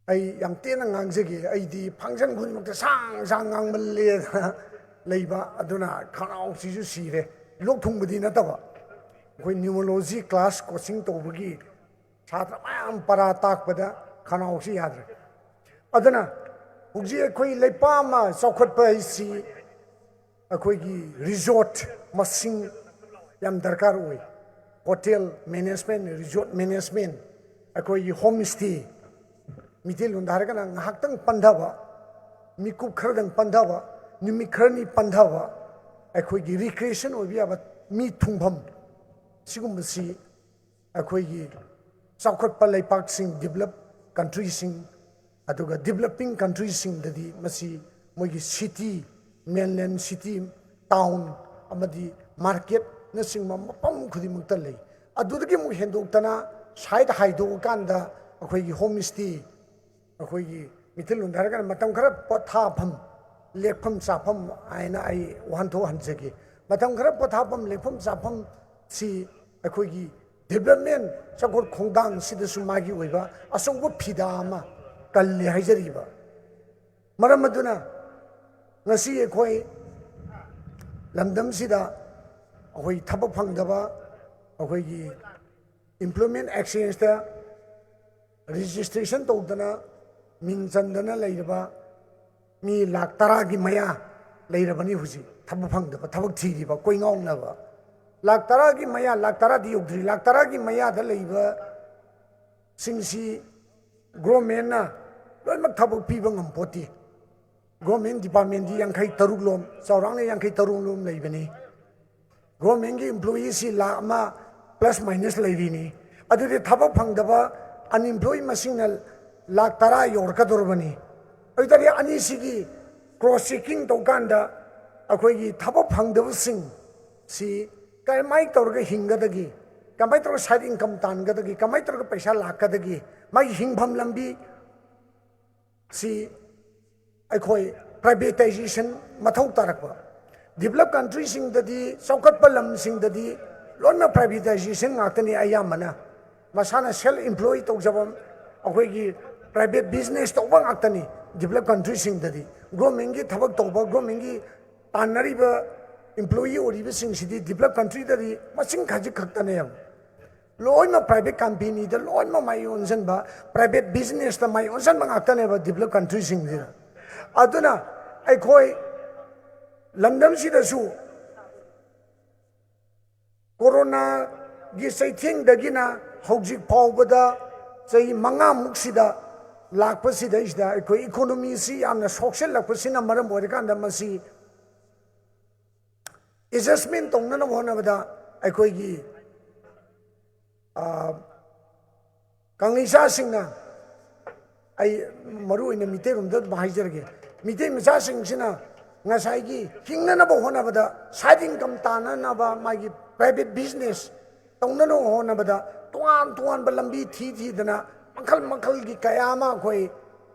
ai yam tena ngangjegi ai di function khunmukta sang sang ngangmalle leiba aduna khanau sisu sire lok thungbadi na tawa koi pneumology class coaching tobagi chhatra mayam para takpada khanau si yadre aduna hugji koi leipama chawkhatpa isi akoi gi resort masing yam darkar oi hotel management resort management akoi gi homestay mitel undaragana nghaktang pandhawa mikup khardang pandhawa nimi kharni pandhawa akoi gi recreation obiaba mi thungpham sigum si akoi gi chawkhat palai park sing develop country sing aduga developing country sing dadi masi mogi city mainland city town amadi market na sing mapam khudi mukta lei adudagi mu hendok tana side haido kanda akoi gi homestay akoi gi mitel undaragana matam khara pothapham lekpham chafam aina ai wantho hanjegi matam khara pothapham lekpham chafam si akoi gi development chakor khongdang sidasu magi oiba asongbo phidama kalli haijariba maram aduna ngasi akoi lamdam sida akoi thabak phangdaba akoi gi employment exchange ta registration tawdana min chandana leiraba mi lakh tara gi maya leirabani huji thabak phangdaba thabak thiriba koi ngawnaba lakh tara gi maya lakh tara di yogdri lakh tara gi maya da leiba singsi government na loimak thabak piba ngampoti government department di yankai taruk lom saurang ne yankai taruk lom leibani government gi employees si la ma plus minus leibini adudi thabak phangdaba unemployed masinal lakh tara yorka dorbani aitari ani sigi cross checking tokanda akoi gi thabak phangdaba sing si kai mai torga hingadagi kamai tor side income tangadagi kamai tor paisa lakadagi mai hingpham lambi si akoi privatization mathau tarakpa developed countries sing dadi chawkatpa lam sing dadi lonna privatization ngakani ayamana masana self employed tawjabam akoi gi private business tawba ngakani developed countries sing dadi government gi thabak tawba government gi tanariba employee oriba sing sidi developed country dadi masing khaji khaktane yam loima private company da loima mai onsan ba private business da mai onsan ngakane ba developed country sing dira aduna ai khoi lamdam sida su corona gi saithing dagina hojik phawbada chai manga muksida lakpa sida isda ai economy si amna social lakpa sina maram orikanda masi adjustment tongna hona bada ai gi kanglisa singna ai maru ina mite rum da bahaijarge mite misa sing sina ngasai gi hingna na hona bada side income tana na ba magi private business tongna no hona bada tuan balambi thi dana makhal makhal gi kayama khoi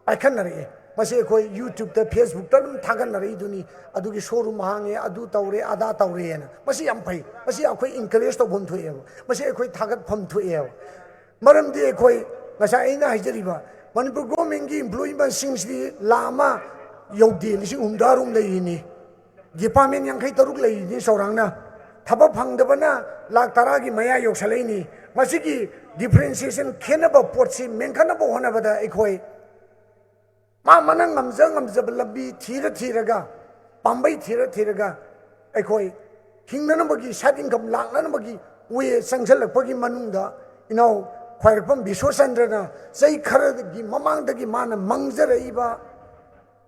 aikhanare mase khoi YouTube ta Facebook ta dum thaganare duni adugi showroom hange adu tawre ada tawre na mase yam phai mase akhoi encourage to bom thoe mase akhoi thagat pham thoe maram di akhoi ngasa ina hajariba manipur government gi employee ba singsi lama yogdi lising umdarum leini department yang khai taruk leini saurangna thaba phangdabana lakh tara gi maya yoksalaini masigi differentiation khenaba potsi menkhana bo hona bada akhoi ma manang ngamja lambi thiraga pambai thiraga akhoi hingnana bagi shading kam langnana bagi we sangjalakpagi manungda inau khwairpam BISHWACHANDRA na sei kharagi mamangdagi mana mangjaraiba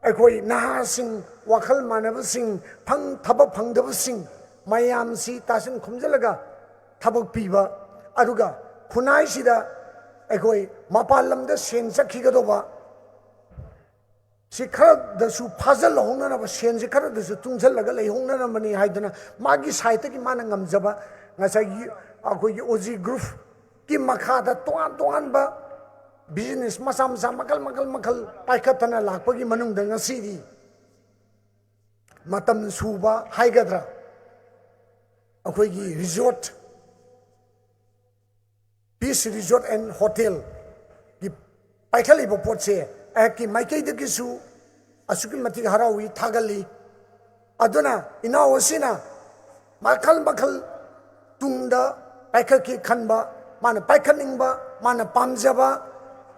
akhoi naha sing wakhal manaba sing phang thabak phangdaba sing mayam si tasin khumjalaga thabak piba aduga khunai sida akhoi mapalamda sen sakhigadoba si khara da su phazal hongna na ba sen si khara da su tungchal laga lei hongna na mani haidana magi saita ki mana ngamjaba ngasai akhoi gi oji group ki makha da tuan ba business masam makal paikhatana lakpagi manung da ngasi di matam suba haigadra akhoi gi resort peace resort and hotel पाइखलिबो पोटसे एकी माइकैदगिसु असुकी मतिक हरावी थागली अदुना इनाओसिना मखल मखल तुंगदा पाइखकी खनबा माना पाइखनिंगबा माना पामजबा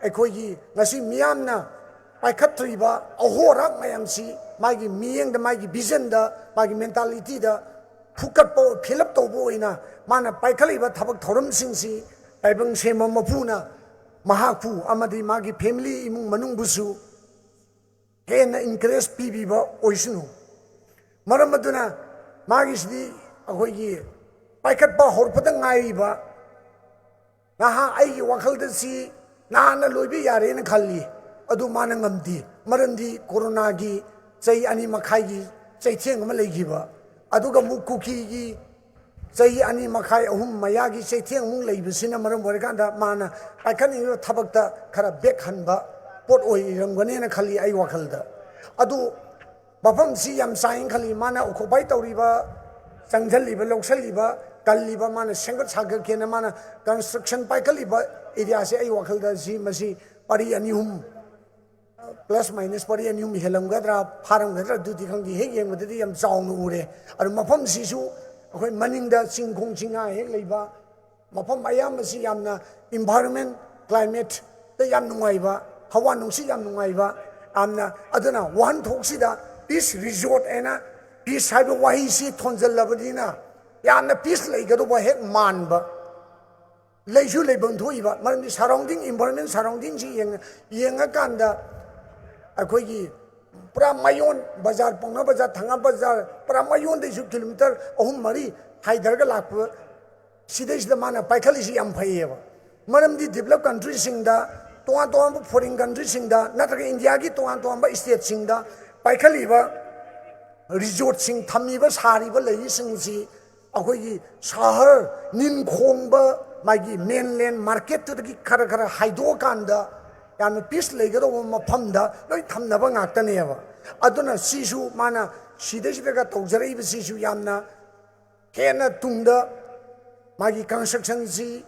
अखोगी ngasi miyamna paikhatriba ahorak mayamsi magi miyeng da magi vision da magi mentality da phukat po philap to bo ina mana paikhaliba thabak thoram singsi taibang sema mapuna mahaku amadi magi family imung manung busu hena encourage pibiba oisunu maram aduna magi sidi akhoi paikhat ba horpada ngaiba naha ai wakhal da si nana loibi yare na khalli adu mana ngamdi marandi corona gi chai ani makhai gi chai theng ma leigiba adu ga mukuki gi chai ani makhai ahum maya gi chai theng mung leibisina maram borikanda mana paikani thabakta khara bek hanba pot oi ramgane na khalli ai wakhalda adu mafam si yam sain khalli mana ukhobai tawriba changjaliba loksaliba kalliba mana sengat saga kena mana construction paikaliba area se ai wakhalda si masi pari ani hum plus minus pari ani hum helamgadra pharamgadra duti khangdi hek yengmadadi yam chaung ure ar mafam si su akhoi maningda singkhong singa hek leiba mafam ayam si yamna environment climate ta yam nungaiba hawa nungsi yam nungaiba amna aduna one thoksida peace resort ena peace haiba wahi si thonjal labadina yamna peace leigado ba hek manba leisu leibang thoiba marami surrounding environment surrounding si yenga kanda akhoi pura mayon bazar pongna bazar thanga bazar pura mayon de kilometer ahum mari haidarga lakpa sidai sida mana paikhali si yam phaieba maramdi developed countries singda toan toan foreign countries singda natraga india gi toan toan ba state singda paikhali ba resort sing thamiba sari ba lei sing si akhoi shahar nin khongba magi mainland market to the khara khara haido kanda yan peace legado mafamda loi thamnaba ngaktaneba aduna sisu mana sidesidaga tawjarei ba sisu yamna hena tungda magi construction si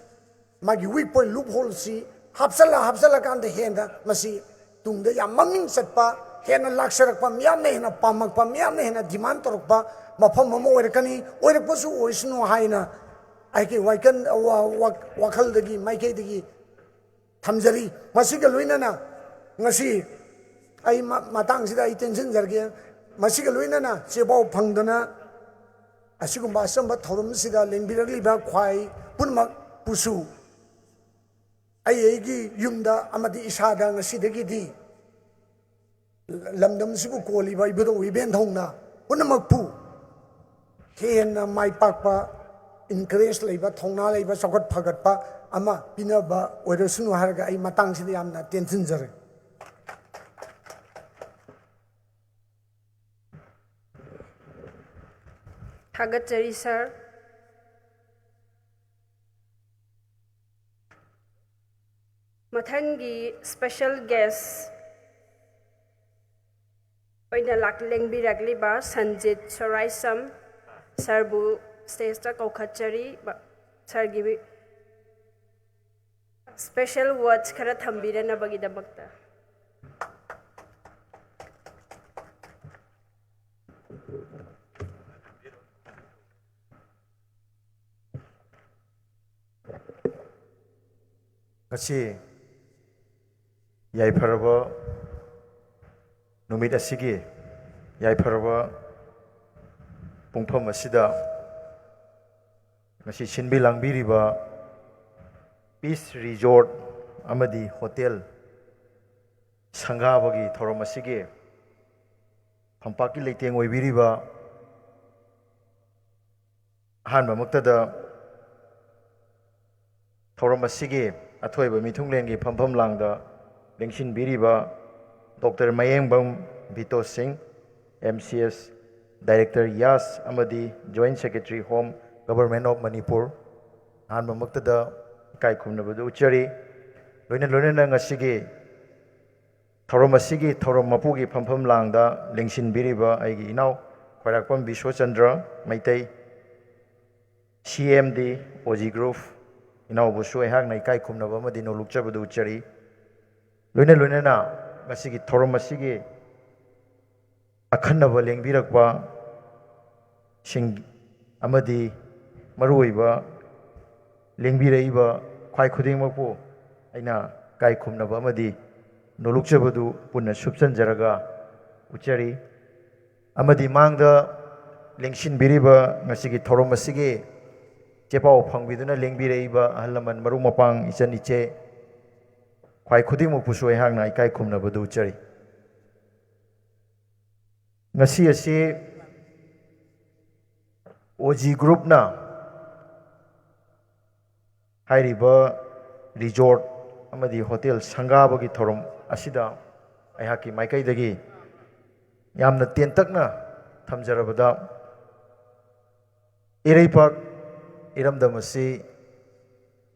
magi weak point loophole si hapsala kanda hena masi tungda yam maming satpa hena laksarakpa miyamna hena pamakpa miyamna hena demand torokpa mafam mamo oirakani oirakpasu oisnu haina aike waikan wakhal dagi maikei dagi thamjari masiga loinana ngasi ai matang sida ai tension jarge masiga loinana chebau phangdana asigumba samba thorum sida lengbiragli ba khwai punmak pusu ai gi yumda amadi isada ngasi dagi di lamdam sibu koli ba ibedo iben thongna punmak pu hena mai pakpa encourage leiba thongna leiba sakot phagatpa ama pinaba oirasunu harga ai matang sidi yamna tension jare Thagachari sir mathangi special guest oina laklengbi ragliba Sanjit Soraisam sarbu stage ta kaukachari sargi special words khara thambirana bagidabakta ngasi yaifaraba numit asigi yaifaraba pungpham asida ngasi sinbi langbiriba peace resort amadi hotel sangha bagi thorom asigi phampaki leiteng oibiriba hanba muktada thorom asigi athoiba mithunglengi phampham langda lengsin biriba Dr. MAYENGBAM VETO SINGH MCS Director Yas amadi Joint Secretary Home Government of Manipur hanba muktada kai khumnabadu uchari loina ngasigi thorom asigi thorom mapugi phampham langda lengsin biriba aigi inau khwairakpam BISHWACHANDRA MEITEI CMD OG Group inau busu ehak nai kai khumnaba amadi no lukchabadu uchari loina loina ngasigi thorom asigi akhannaba lengbirakpa sing amadi maruiba lengbireiba khwai khudingmakpu aina kai khumnaba amadi nolokjabadu punna subsanjaraga uchari amadi mangda lengshinbiriba ngasigi thorom asigi chepao phangbiduna lengbireiba ahalaman maru mapang ichan iche khwai khudingmakpu soi hangna ikai khumnabadu uchari ngasi asi OG group na hairiba resort amadi hotel sangabagi thorom asida ayhaki maikaidagi yamna tentakna thamjarabada ireipak iramdamasi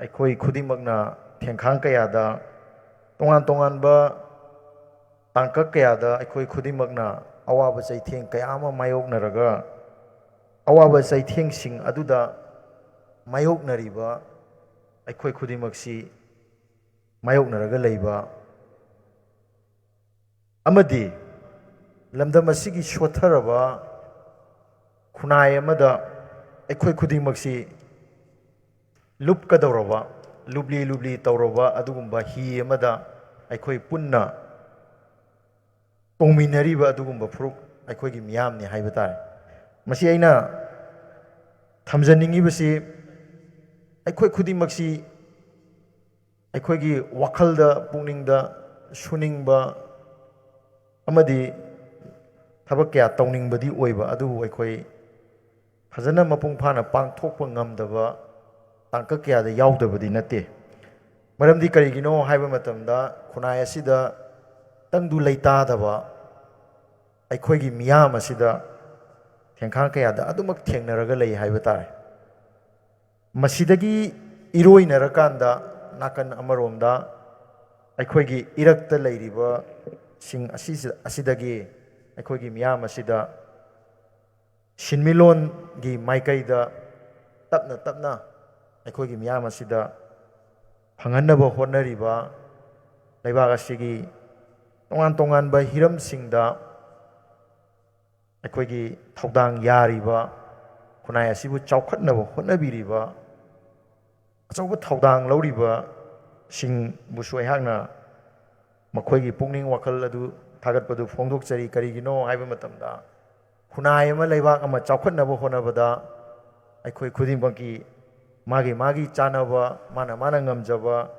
aikhoi khudimagna thengkhang kayada tongan tongan ba tangkak kayada aikhoi khudimagna awaba chaitheng kayama mayoknaraga awaba chaitheng sing aduda mayoknariba aikhoi khudimaksi mayoknaraga leiba amadi lamdam asigi shotharaba khunai amada aikhoi khudimaksi lupkadawraba lubli tawraba adugumba hi amada aikhoi punna tongminariba adugumba furuk aikhoigi miyamni haiba tare masi aina thamjaningi aikhoi khudimaksi aikhoi wakhalda puningda suningba amadi thabak kya tawningbadi oiba adu aikhoi fajana mapung phana pangthokpa ngamdaba tangka kya da yaudabadi nate maramdi karigino haiba matamda khunai asida tangdu leitadaba aikhoi miyam asida thengkhang kya da adumak thengnaraga lei haiba tare masidagi iroinarakanda nakan amaromda aikhoi irakta leiriba sing asidagi aikhoi miyam asida shinmilon gi maikaida tapna aikhoi miyam asida phangannaba honnariba leibak asigi tongan ba hiram singda aikhoi thaudang yariba khunai asibu chawkhatnaba honnabiriba achauba thaudang lauriba sing busu aihakna makhoi pungning wakhal adu thagatpadu phongdokchari karigino haiba matamda khunai ama leibak ama chawkhatnaba honnabada aikhoi khudimaki magi chanaba mana ngamjaba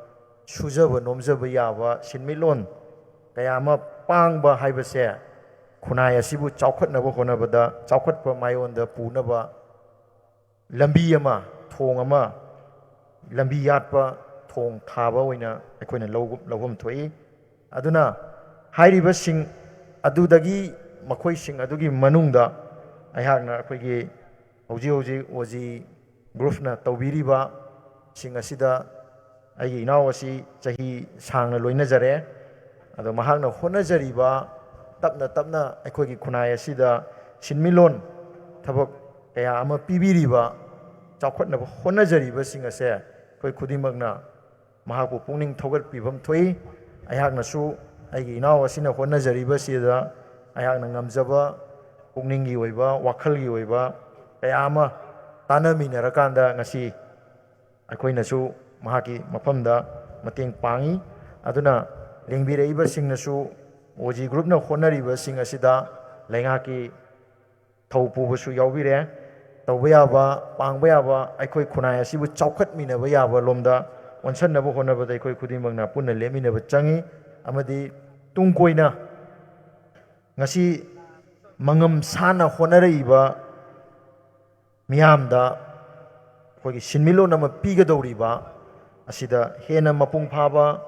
sujaba nomjaba yaba sinmilon kaya ama pangba haibase khunai asibu chawkhatnaba honnabada chawkhatpa mayonda punaba lambi ama thong ama lambi yatpa thong thaba oina aikoina lawam thoi aduna hairiba sing adudagi makhoi sing adugi manungda aihakna aikoigi hoji oji group na tawbiriba sing asida ai inaw asi chahi sangna loinajare ado mahakna honajariba tapna aikoigi khunai asida sinmilon thabak kaya ama pibiriba chawkhatnaba honajariba sing ase koi khudimagna mahakpu pungning thogat pibam thoi aihaknasu aigi inaw asina honajariba sida aihakna ngamjaba pungningi oiba wakhalgi oiba kaya ama tanaminarakanda ngasi aikoinasu mahaki mafamda mateng pangi aduna lengbireiba singnasu oji group na honariba sing asida lengaki thaupubasu yaubire tawbayaba pangbayaba aikoi khunai asibu chawkhatminaba yaba lomda onsannaba honabada aikoi khudimagna punna leminaba changi amadi tungkoina ngasi mangam sana honaraiba miyamda aikoigi sinmilon ama pigadawriba asida hena mapung phaba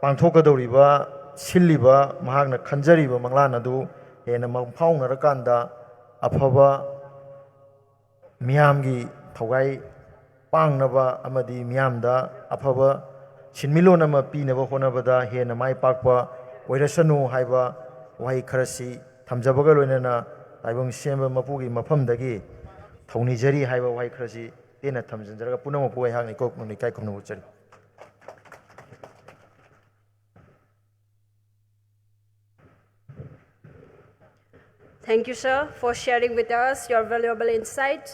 pangthokadawriba silliba mahakna khanjariba manglan adu hena mangphaungnarakanda afaba miyamgi thogai pangnaba amadi miyamda afaba sinmilon ama pinaba honabada hena mai pakpa oirasanu haiba wahai kharasi thamjabaga loinana taibang semba mapugi mafamdagi thonijari haiba wahai kharasi tena thamjanjaraga punamapu aihakni kokmuni kai khumnu uchari Thank you, sir, for sharing with us your valuable insight.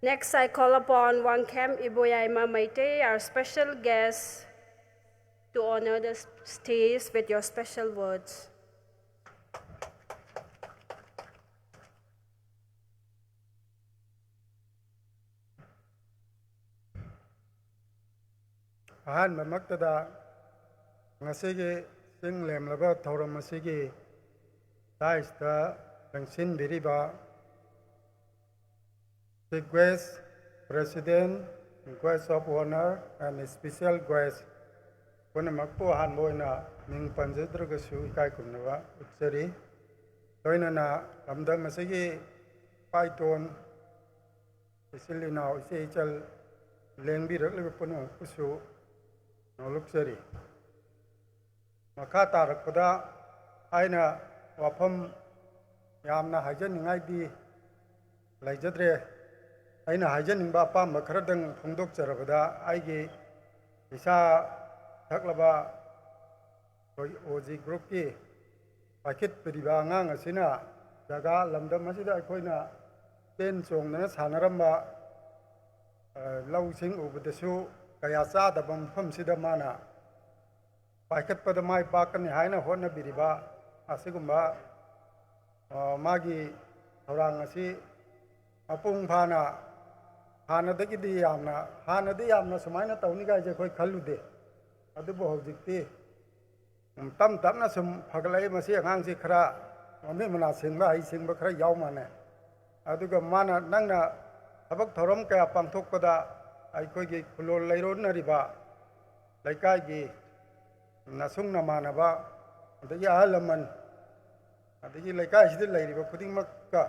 Next, I call upon Wangkham Iboyaima MEITEI, our special guest, to honor the stage with your special words. Ahan mamaktada ngasigi sing lemlaba thoram masigi daista langsin biriba the guest president, guest of honor, and special guest. Kuna makpo han boina ning panjadra gasu ikai kumnawa utsari. Toina na amda masigi paiton isili na isi chal lengbi rakli puno kusu noloksari. Maka tarakpada aina wapam yamna hajan ningai di laijadre aina hajan ningba apam bakharadang phongdok charabada aigi isa thaklaba oji group ki pakit periba ngang asina jaga lamdam asida akoina ten chongna sanaramba lausing ubadasu kaya sa dabam pham sida mana pakit pada mai pakan haina honna biriba asigumba magi orang asi apung phana hana dagi di yamna sumaina tawni ga je khoi khalude adubo hojikti tam tamna sum phaglai masi angang si khara ame mana singba ai singba khara yaw mane aduga mana nangna thabak thorom kaya pangthok pada ai khoi gi khulol leiron nariba laikai gi nasung namana ba adagi ahalaman adagi laikai sida leiriba khuding makka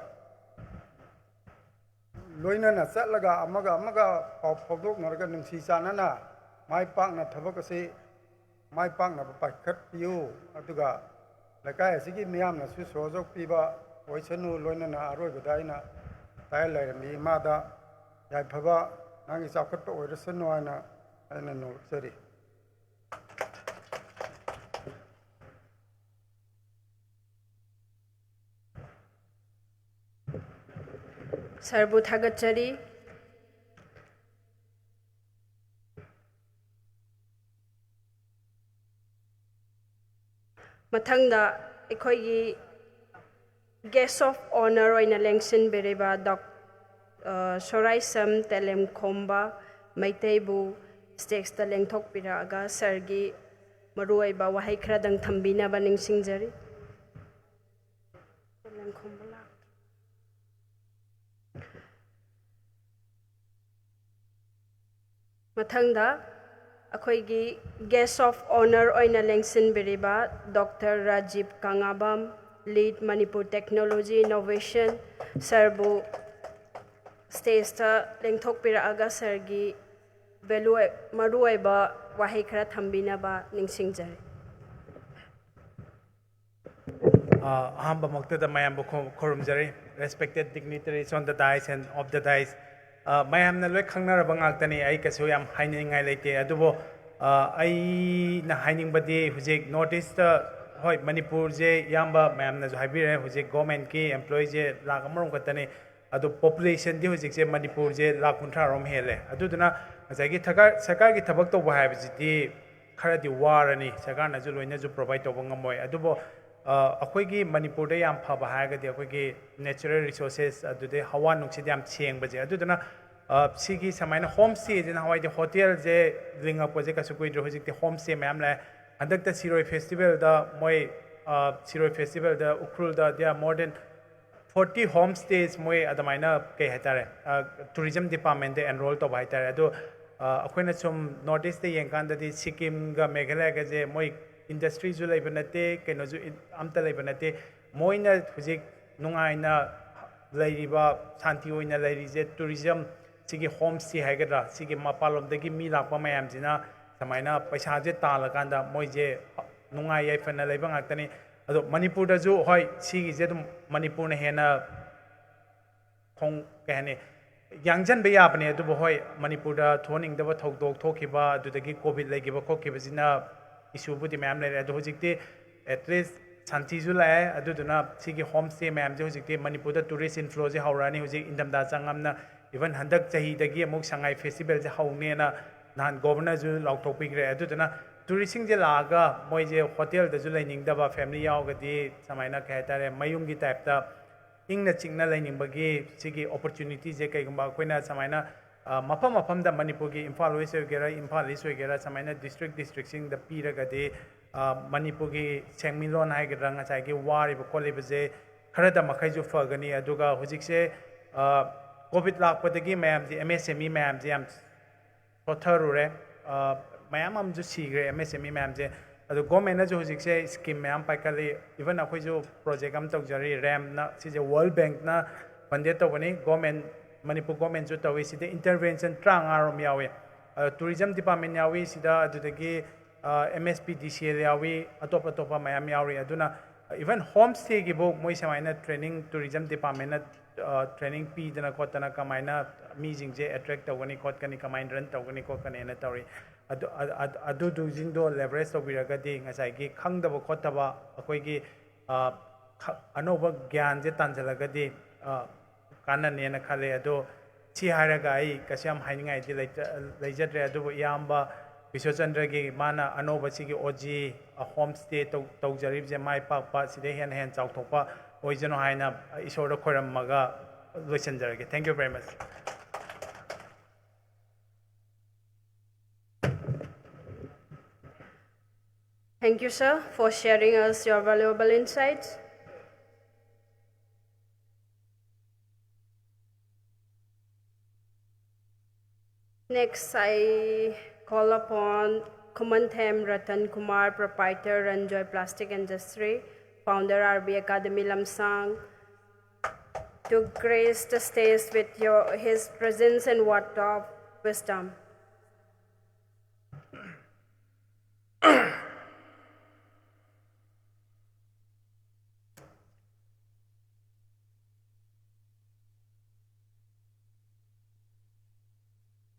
loina na satlaga amaga phawdok narga nungsi chanana mai pakna thabak ase mai pakna pakhat piu aduga laikai asigi miyam na su sojok piba oisanu loina na aroi badaina tai lairami mada yai phaba nangi chakhat pa oirasanu ana ana no sari Sarbu Thagachari. Mathangda ekhoi guest of honor oina lengsin beriba Soraisam Telemkhomba MEITEI bu stage ta lengthok piraga sargi maruaiba wahai khradang thambina ba ningsingjari. Mathangda akhoi guest of honor oina lengsin beriba Dr. RAJIV KANGABAM, lead Manipur Technology Innovation, Sarbu stage ta lengthok piraga sargi value maruaiba wahai khara thambina ba ningsingjari. Ahamba Mokta Mayambu Khurumjari, respected dignitaries on the dais and of the dais. Mayam na loy khangna rabang agtani ai kasu yam haining ngai leite adubo ai na haining badi hujik notice ta hoi Manipur je yamba mayam na jo haibire hujik government ki employee je lak amarom katani adu population di hujik je Manipur je lak kunthra rom hele aduduna jagi sarkar ki thabak to ba haibji khara di warani sarkar na jo loina jo provide to bangamoi adubo akhoi Manipur da yam phaba haga di akhoi natural resources adude hawa nungsi yam cheng baje aduduna sigi samaina homestay jena hawai de hotel je linga project ka sukoi dro hojik de homestay mayam la andak ta Siroi festival da moi Siroi festival da ukrul da there are more than 40 homestays moi adamaina ke hetare tourism department de enroll to bai tare ado akhoi sum northeast de yengkan da di Sikkim ga Meghalaya ga je moi industry ju leibanate keno ju amta leibanate moina hujik nungaina leiriba santi oina leirije tourism sigi homestay hagadra sigi mapalom dagi mi lakpa mayam jina samaina paisa je tala kanda moi je nungai yai fana leiba ngaktani ado Manipur da ju hoi sigi je dum Manipur na hena khong kahane yangjan be yapne adu hoi Manipur da thoning da thokdok thokiba adu dagi covid legiba khokiba jina issue budi mayam le adu hojikti at least Santizu lae aduduna sigi homestay ma'am je hujik Manipur da tourist inflow je haurani hujik indamda changamna even handak chahi dagi amuk Sangai festival je haune na nan governor ju laukthokpi gre aduduna touristing je laga moi je hotel da ju laining da ba family yaw gadi samaina ka tare mayung gi type ta ingna chingna laining bagi sigi opportunity je kai gamba koina samaina mapam mapam da Manipur gi Imphal West gera Imphal East gera samaina district sing da pira gadi Manipur gi Sengmilon hai gera nga chai gi wari ba koli ba je khara da makhai ju fagani aduga hujik se covid lak padagi ma'am ji MSME ma'am ji am potharure mayam am ju sigre MSME ma'am je adu government ju hujik se scheme ma'am paikali even akhoi ju project am tok jari RAM na si je World Bank na funded to bani government Manipur government ju tawi sida intervention trang arom yawe tourism department yawi sida adudagi MSP DCL yawi atopa mayam yawi aduna even homestay gi bo moi samaina training tourism department training pi dana kotana kamaina mi jingje attract tawani kotkani kamain run tawani kokani na tawri adu du jingdo leverage to biragadi ngasai gi khangdaba khotaba akoi gi anoba gyan je tanjalagadi kanane na khale ado chi haraga ai kasyam hainingai di leijatre adu yamba Bishwachandra gi mana anoba sigi oji a homestay to jarib je mai pakpa side hen chauthokpa oijano haina isor khoram maga loichanjarage. Thank you very much. Thank you, sir, for sharing us your valuable insights. Next, I call upon KHUMANTHEM RATANKUMAR, Proprietor, Ranjoy Plastic Industry, Founder, RB Academy Lamsang, to grace the stage with his presence and word of wisdom.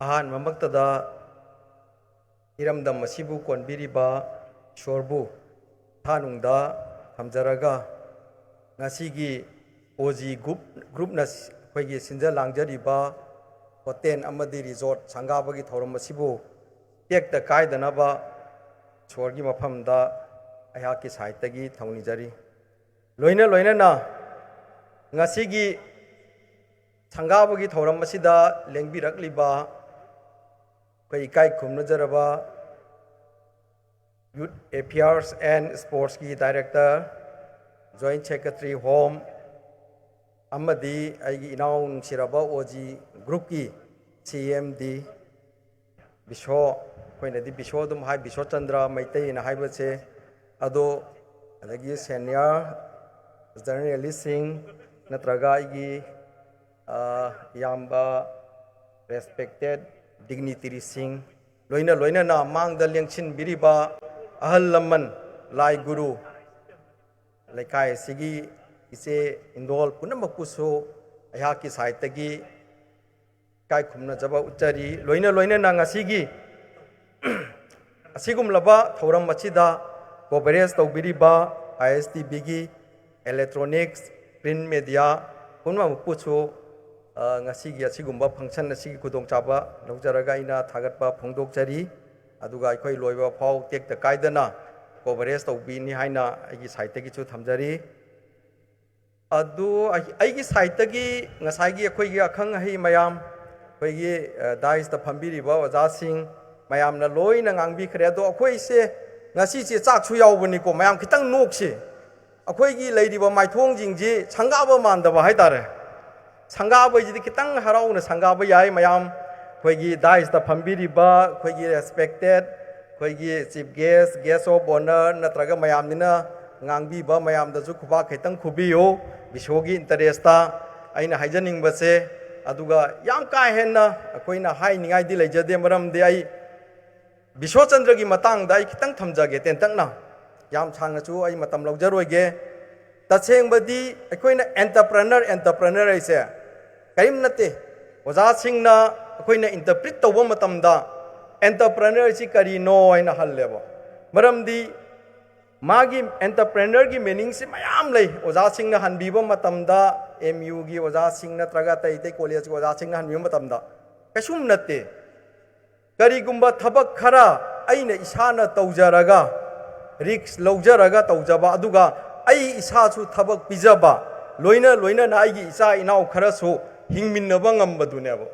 Ahan mamaktada iramdam masibu konbiriba shorbu thanungda thamjaraga ngasigi oji group na khoi sinja langjariba hotel amadi resort sangabagi thoram masibu tekta kaidanaba chorgi mafamda ayaki saitagi thaunijari loina na ngasigi sangabagi thoram masida lengbirakliba kai khumnajaraba Youth Affairs and Sports ki Director, Joint Secretary Home, Amadi Aigi Inaung Siraba Oji Group ki CMD, Bisho, Koinadi Bisho Dum Hai Bishwachandra MEITEI in Haibache, Ado, Adagi Senior, Journalist Singh, Natraga Igi, Yamba, respected dignitary Singh, Loina na mang da lengchin biriba ahal laman lai guru laikai sigi ise indol punamakpuso ayaki saitagi kai khumna jaba uchari loina na ngasigi asigum laba thoram machida coverage tawbiriba ISTB gi electronics print media punamakpuso ngasigi asigumba function asigi kudong chaba lojaraga ina thagatpa phongdokchari aduga akhoi loiba phau tekta kaidana coverage tawbini haina aigi site gi chu thamjari adu aigi site gi ngasai gi akhoi gi akhang hai mayam khoi gi dais ta phambiri ba oja sing mayam na loina ngangbi khre do akhoi se ngasi che chak chu yaubani ko mayam khitang nokse akhoi gi leiriba maithong jingji changaba mandaba haitare Sangaba is the Kitang Haraun, Sangaba Yai Mayam, Quagi dies the Pambiriba, Quagi respected, Quagi chief guest of honor, Natraga Mayamina, Nangbiba Mayam, the Zukuba, Ketang Kubio, Bishogi Interesta, Aina Hygienic Base, Aduga, Yanka Henna, Aquina High Nidila Jademaram, the I Bishwachandragi Matang, the Kitang Tamjaget, and Tangna, Yam Changachu, I Matam Logjaroge, that's saying, but the Aquina entrepreneur is here. Kaim nate, was asking na Aquina interpret the womatamda, entrepreneur sikari no in a hall level. Maram di मागी entrepreneur की meaning से मयाम लई ओजा सिंह ना हनबीबो मतमदा MU की ओजा सिंह नत्रगा तै तै कॉलेज की ओजा सिंह ना हनबीबो मतमदा कैसुम नते करीगुम्बा थबक खरा अइने इसाना तौजरगा रिक्स लौजरगा तौजबा अदुगा अई इसासु थबक पिजबा लोइना लोइना ना आइगी इसा इनाउ खरसु हिंगमिन्नबा ngambadunebo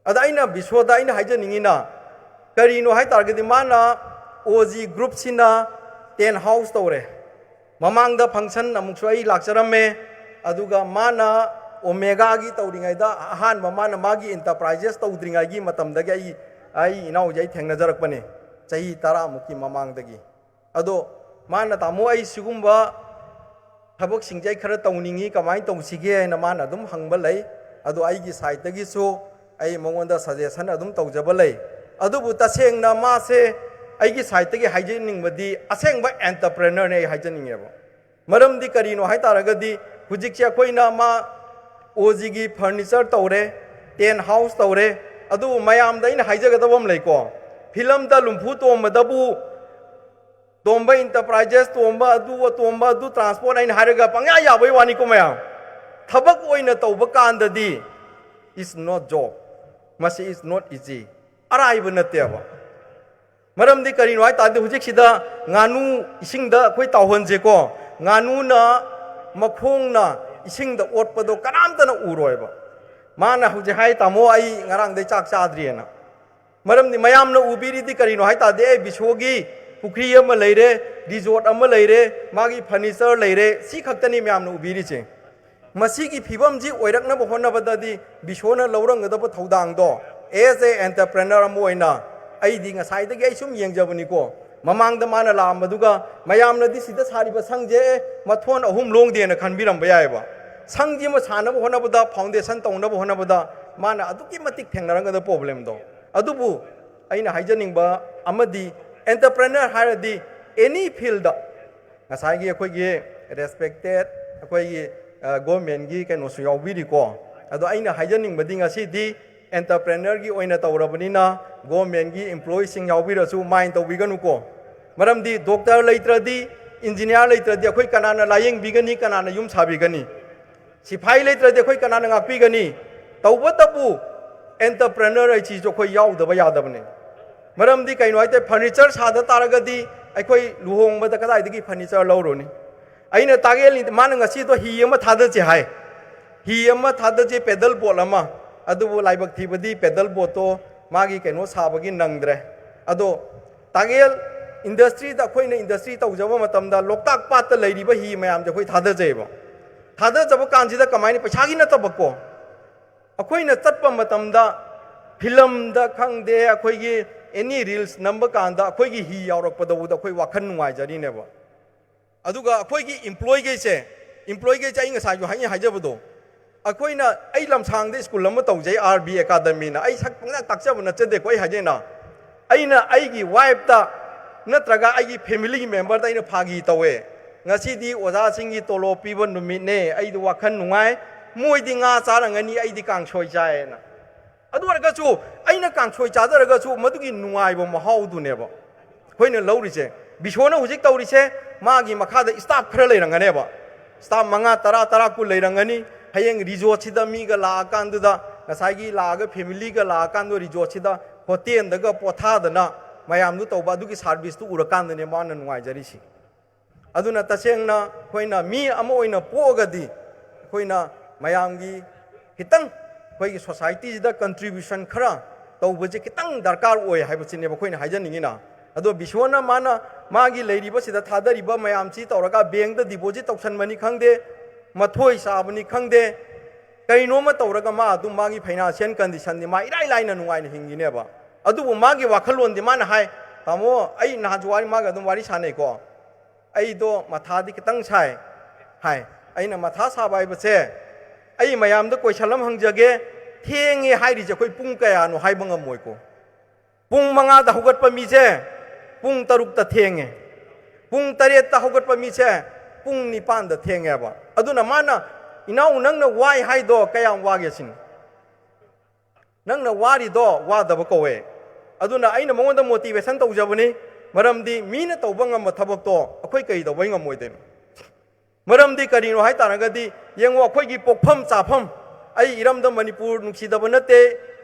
ada aina biswada aina haijaningina karino hai targedi mana oji group sina 10 house tore mamangda function amuksu ai lakcharamme aduga mana omega gi tawringai da ahan mamana magi enterprises tawdringai gi matamda gi ai inau jai thengna jarakpane chahi 10 muki mamangda gi ado mana tamo ai sigumba thabak singjai khara tawningi kamai tawsige na mana dum hangba lei ado ai gi side gi so ai mongonda suggestion adum tawjaba lei adubu tasengna ma se aigi side gi hygienic badi asengba entrepreneur ne hygienic ebo maramdi karino hai taragadi hujikcha koina ma oji gi furniture tawre 10 house tawre adu mayam da ina haijagadabam leiko film da lumpu to madabu tomba enterprises tomba adu transport ain haraga pangya ya bai wani ko mayam thabak oina tawba kandadi is not job masi is not easy araiba nateba maramdi karino hai tadi hujik sida nganu isingda koi tawhonje ko nganu na makhong na isingda otpado kanamta na uroiba mana huje hai tamo ai ngarang dei chak chadriena maramdi mayam na ubiri di karino hai tadi ai bishogi pukri ama leire resort ama leire magi furniture leire si khaktani mayam na ubiri che masi ki phibam ji oirakna bo honna badadi bishona laurang da bo thodang do as a entrepreneur moina ai di ngasai da ge sum yengjabani ko mamang da mana lam maduga mayam na di sida sari ba sangje mathon ahum long de na khanbiram ba yai ba sangji ma sana bo honna bada foundation tongna bo honna bada mana aduki matik thengnarang da problem do adubu aina haijaning ba amadi entrepreneur haradi any field da ngasai gi akhoi gi respected akhoi gi government gi kaino su yaubiri ko ado aina haijaning badi ngasi di entrepreneur gi oina tawrabani government gi employee sing yaubira su mind tawbiganu ko maramdi doctor leitradi engineer leitradi akhoi kanana layeng bigani kanana yum sabigani sipai leitradi akhoi kanana ngakpigani tawbatabu entrepreneur ai chi jo khoi yaudaba yadabane maramdi kaino aite furniture sada taragadi akhoi luhong bada kadai digi furniture lauroni aina tagel mana ngasi to hi ama thada che hai hi ama thada je pedal boat ama adubu laibak thibadi pedal boat to magi kaino sabagi nangdre ado tagel industry da khoi na industry tawjaba matamda loktak pat ta leiriba hi mayam je khoi thada jeba thada jaba kanji da kamai ni paisa gi na tabakko akhoi na chatpa matamda film da khangde akhoi gi any reels number kanda akhoi gi hi yaurak padawu da khoi wakhan nungai jari ne ba aduga akhoi gi employee ge chai nga sa ju hai haijabado akhoi na ai lamsang de school lam tawjai RB academy na ai sak pangna takcha bana chede koi hajena aina ai gi wife ta natraga ai gi family member ta ina phagi tawe ngasi di oza singi tolo piban numit ne ai du wakhan nungai moi di nga charangani ai di kang choi chai na adu arga chu aina kang choi cha da raga chu madugi nungai bo mahau du ne ba khoina lauri che bishona hujik tawri che magi makha da staff khara leirangane ba staff manga tara ku leirangani hayeng resort sida mi ga la kan du da ngasai gi la ga family ga la kan do resort sida hotel da ga potha da na mayam du tawba du gi service tu urakan ne ma na nungai jari si aduna taseng na khoina mi amo oina pogadi khoina mayam gi hitang khoi gi society da contribution khara tawba je kitang darkar oi haiba chine ba khoina haijaningi na ado bishwana mana magi leiriba sida thadariba mayam chi tawraga bank da deposit tawsan mani khangde mathoi sabani khangde kaino ma tawraga ma adu magi financial condition ni ma irai laina nungai na hingine ba adu magi wakhalon di mana hai tamo ai na juwari maga dum wari sane ko ai do matha di kitang sai hai ai na matha sabai ba che ai mayam da koi salam hangjage thenge hai ri je koi pung kaya no hai bangam moi ko pung manga da hugat pa mi che pung taruk ta thenge pung taret ta hugat pa mi che pung nipan da thenge ba aduna mana inau nang na wai hai do kayam wage sin nang na wari do wa da ba ko we aduna aina mongonda motivation tawjabani ꯃꯔꯝꯗꯤ ꯃꯤꯅ ꯇꯧꯕ ꯉꯝꯕ ꯊꯕꯛꯇꯣ ꯑꯩꯈꯣꯏ ꯀꯔꯤ ꯇꯧꯕꯩ ꯉꯝꯃꯣꯏꯗꯣꯏꯅꯣ ꯃꯔꯝꯗꯤ ꯀꯔꯤꯅꯣ ꯍꯥꯏꯇꯥꯔꯒꯗꯤ ꯌꯦꯡꯉꯣ ꯑꯩꯈꯣꯏꯒꯤ ꯄꯣꯛꯐꯝ ꯆꯥꯐꯝ ꯑꯩ ꯏꯔꯝꯗ ꯃꯅꯤꯄꯨꯔ ꯅꯨꯡꯁꯤꯗꯕ ꯅꯠꯇꯦ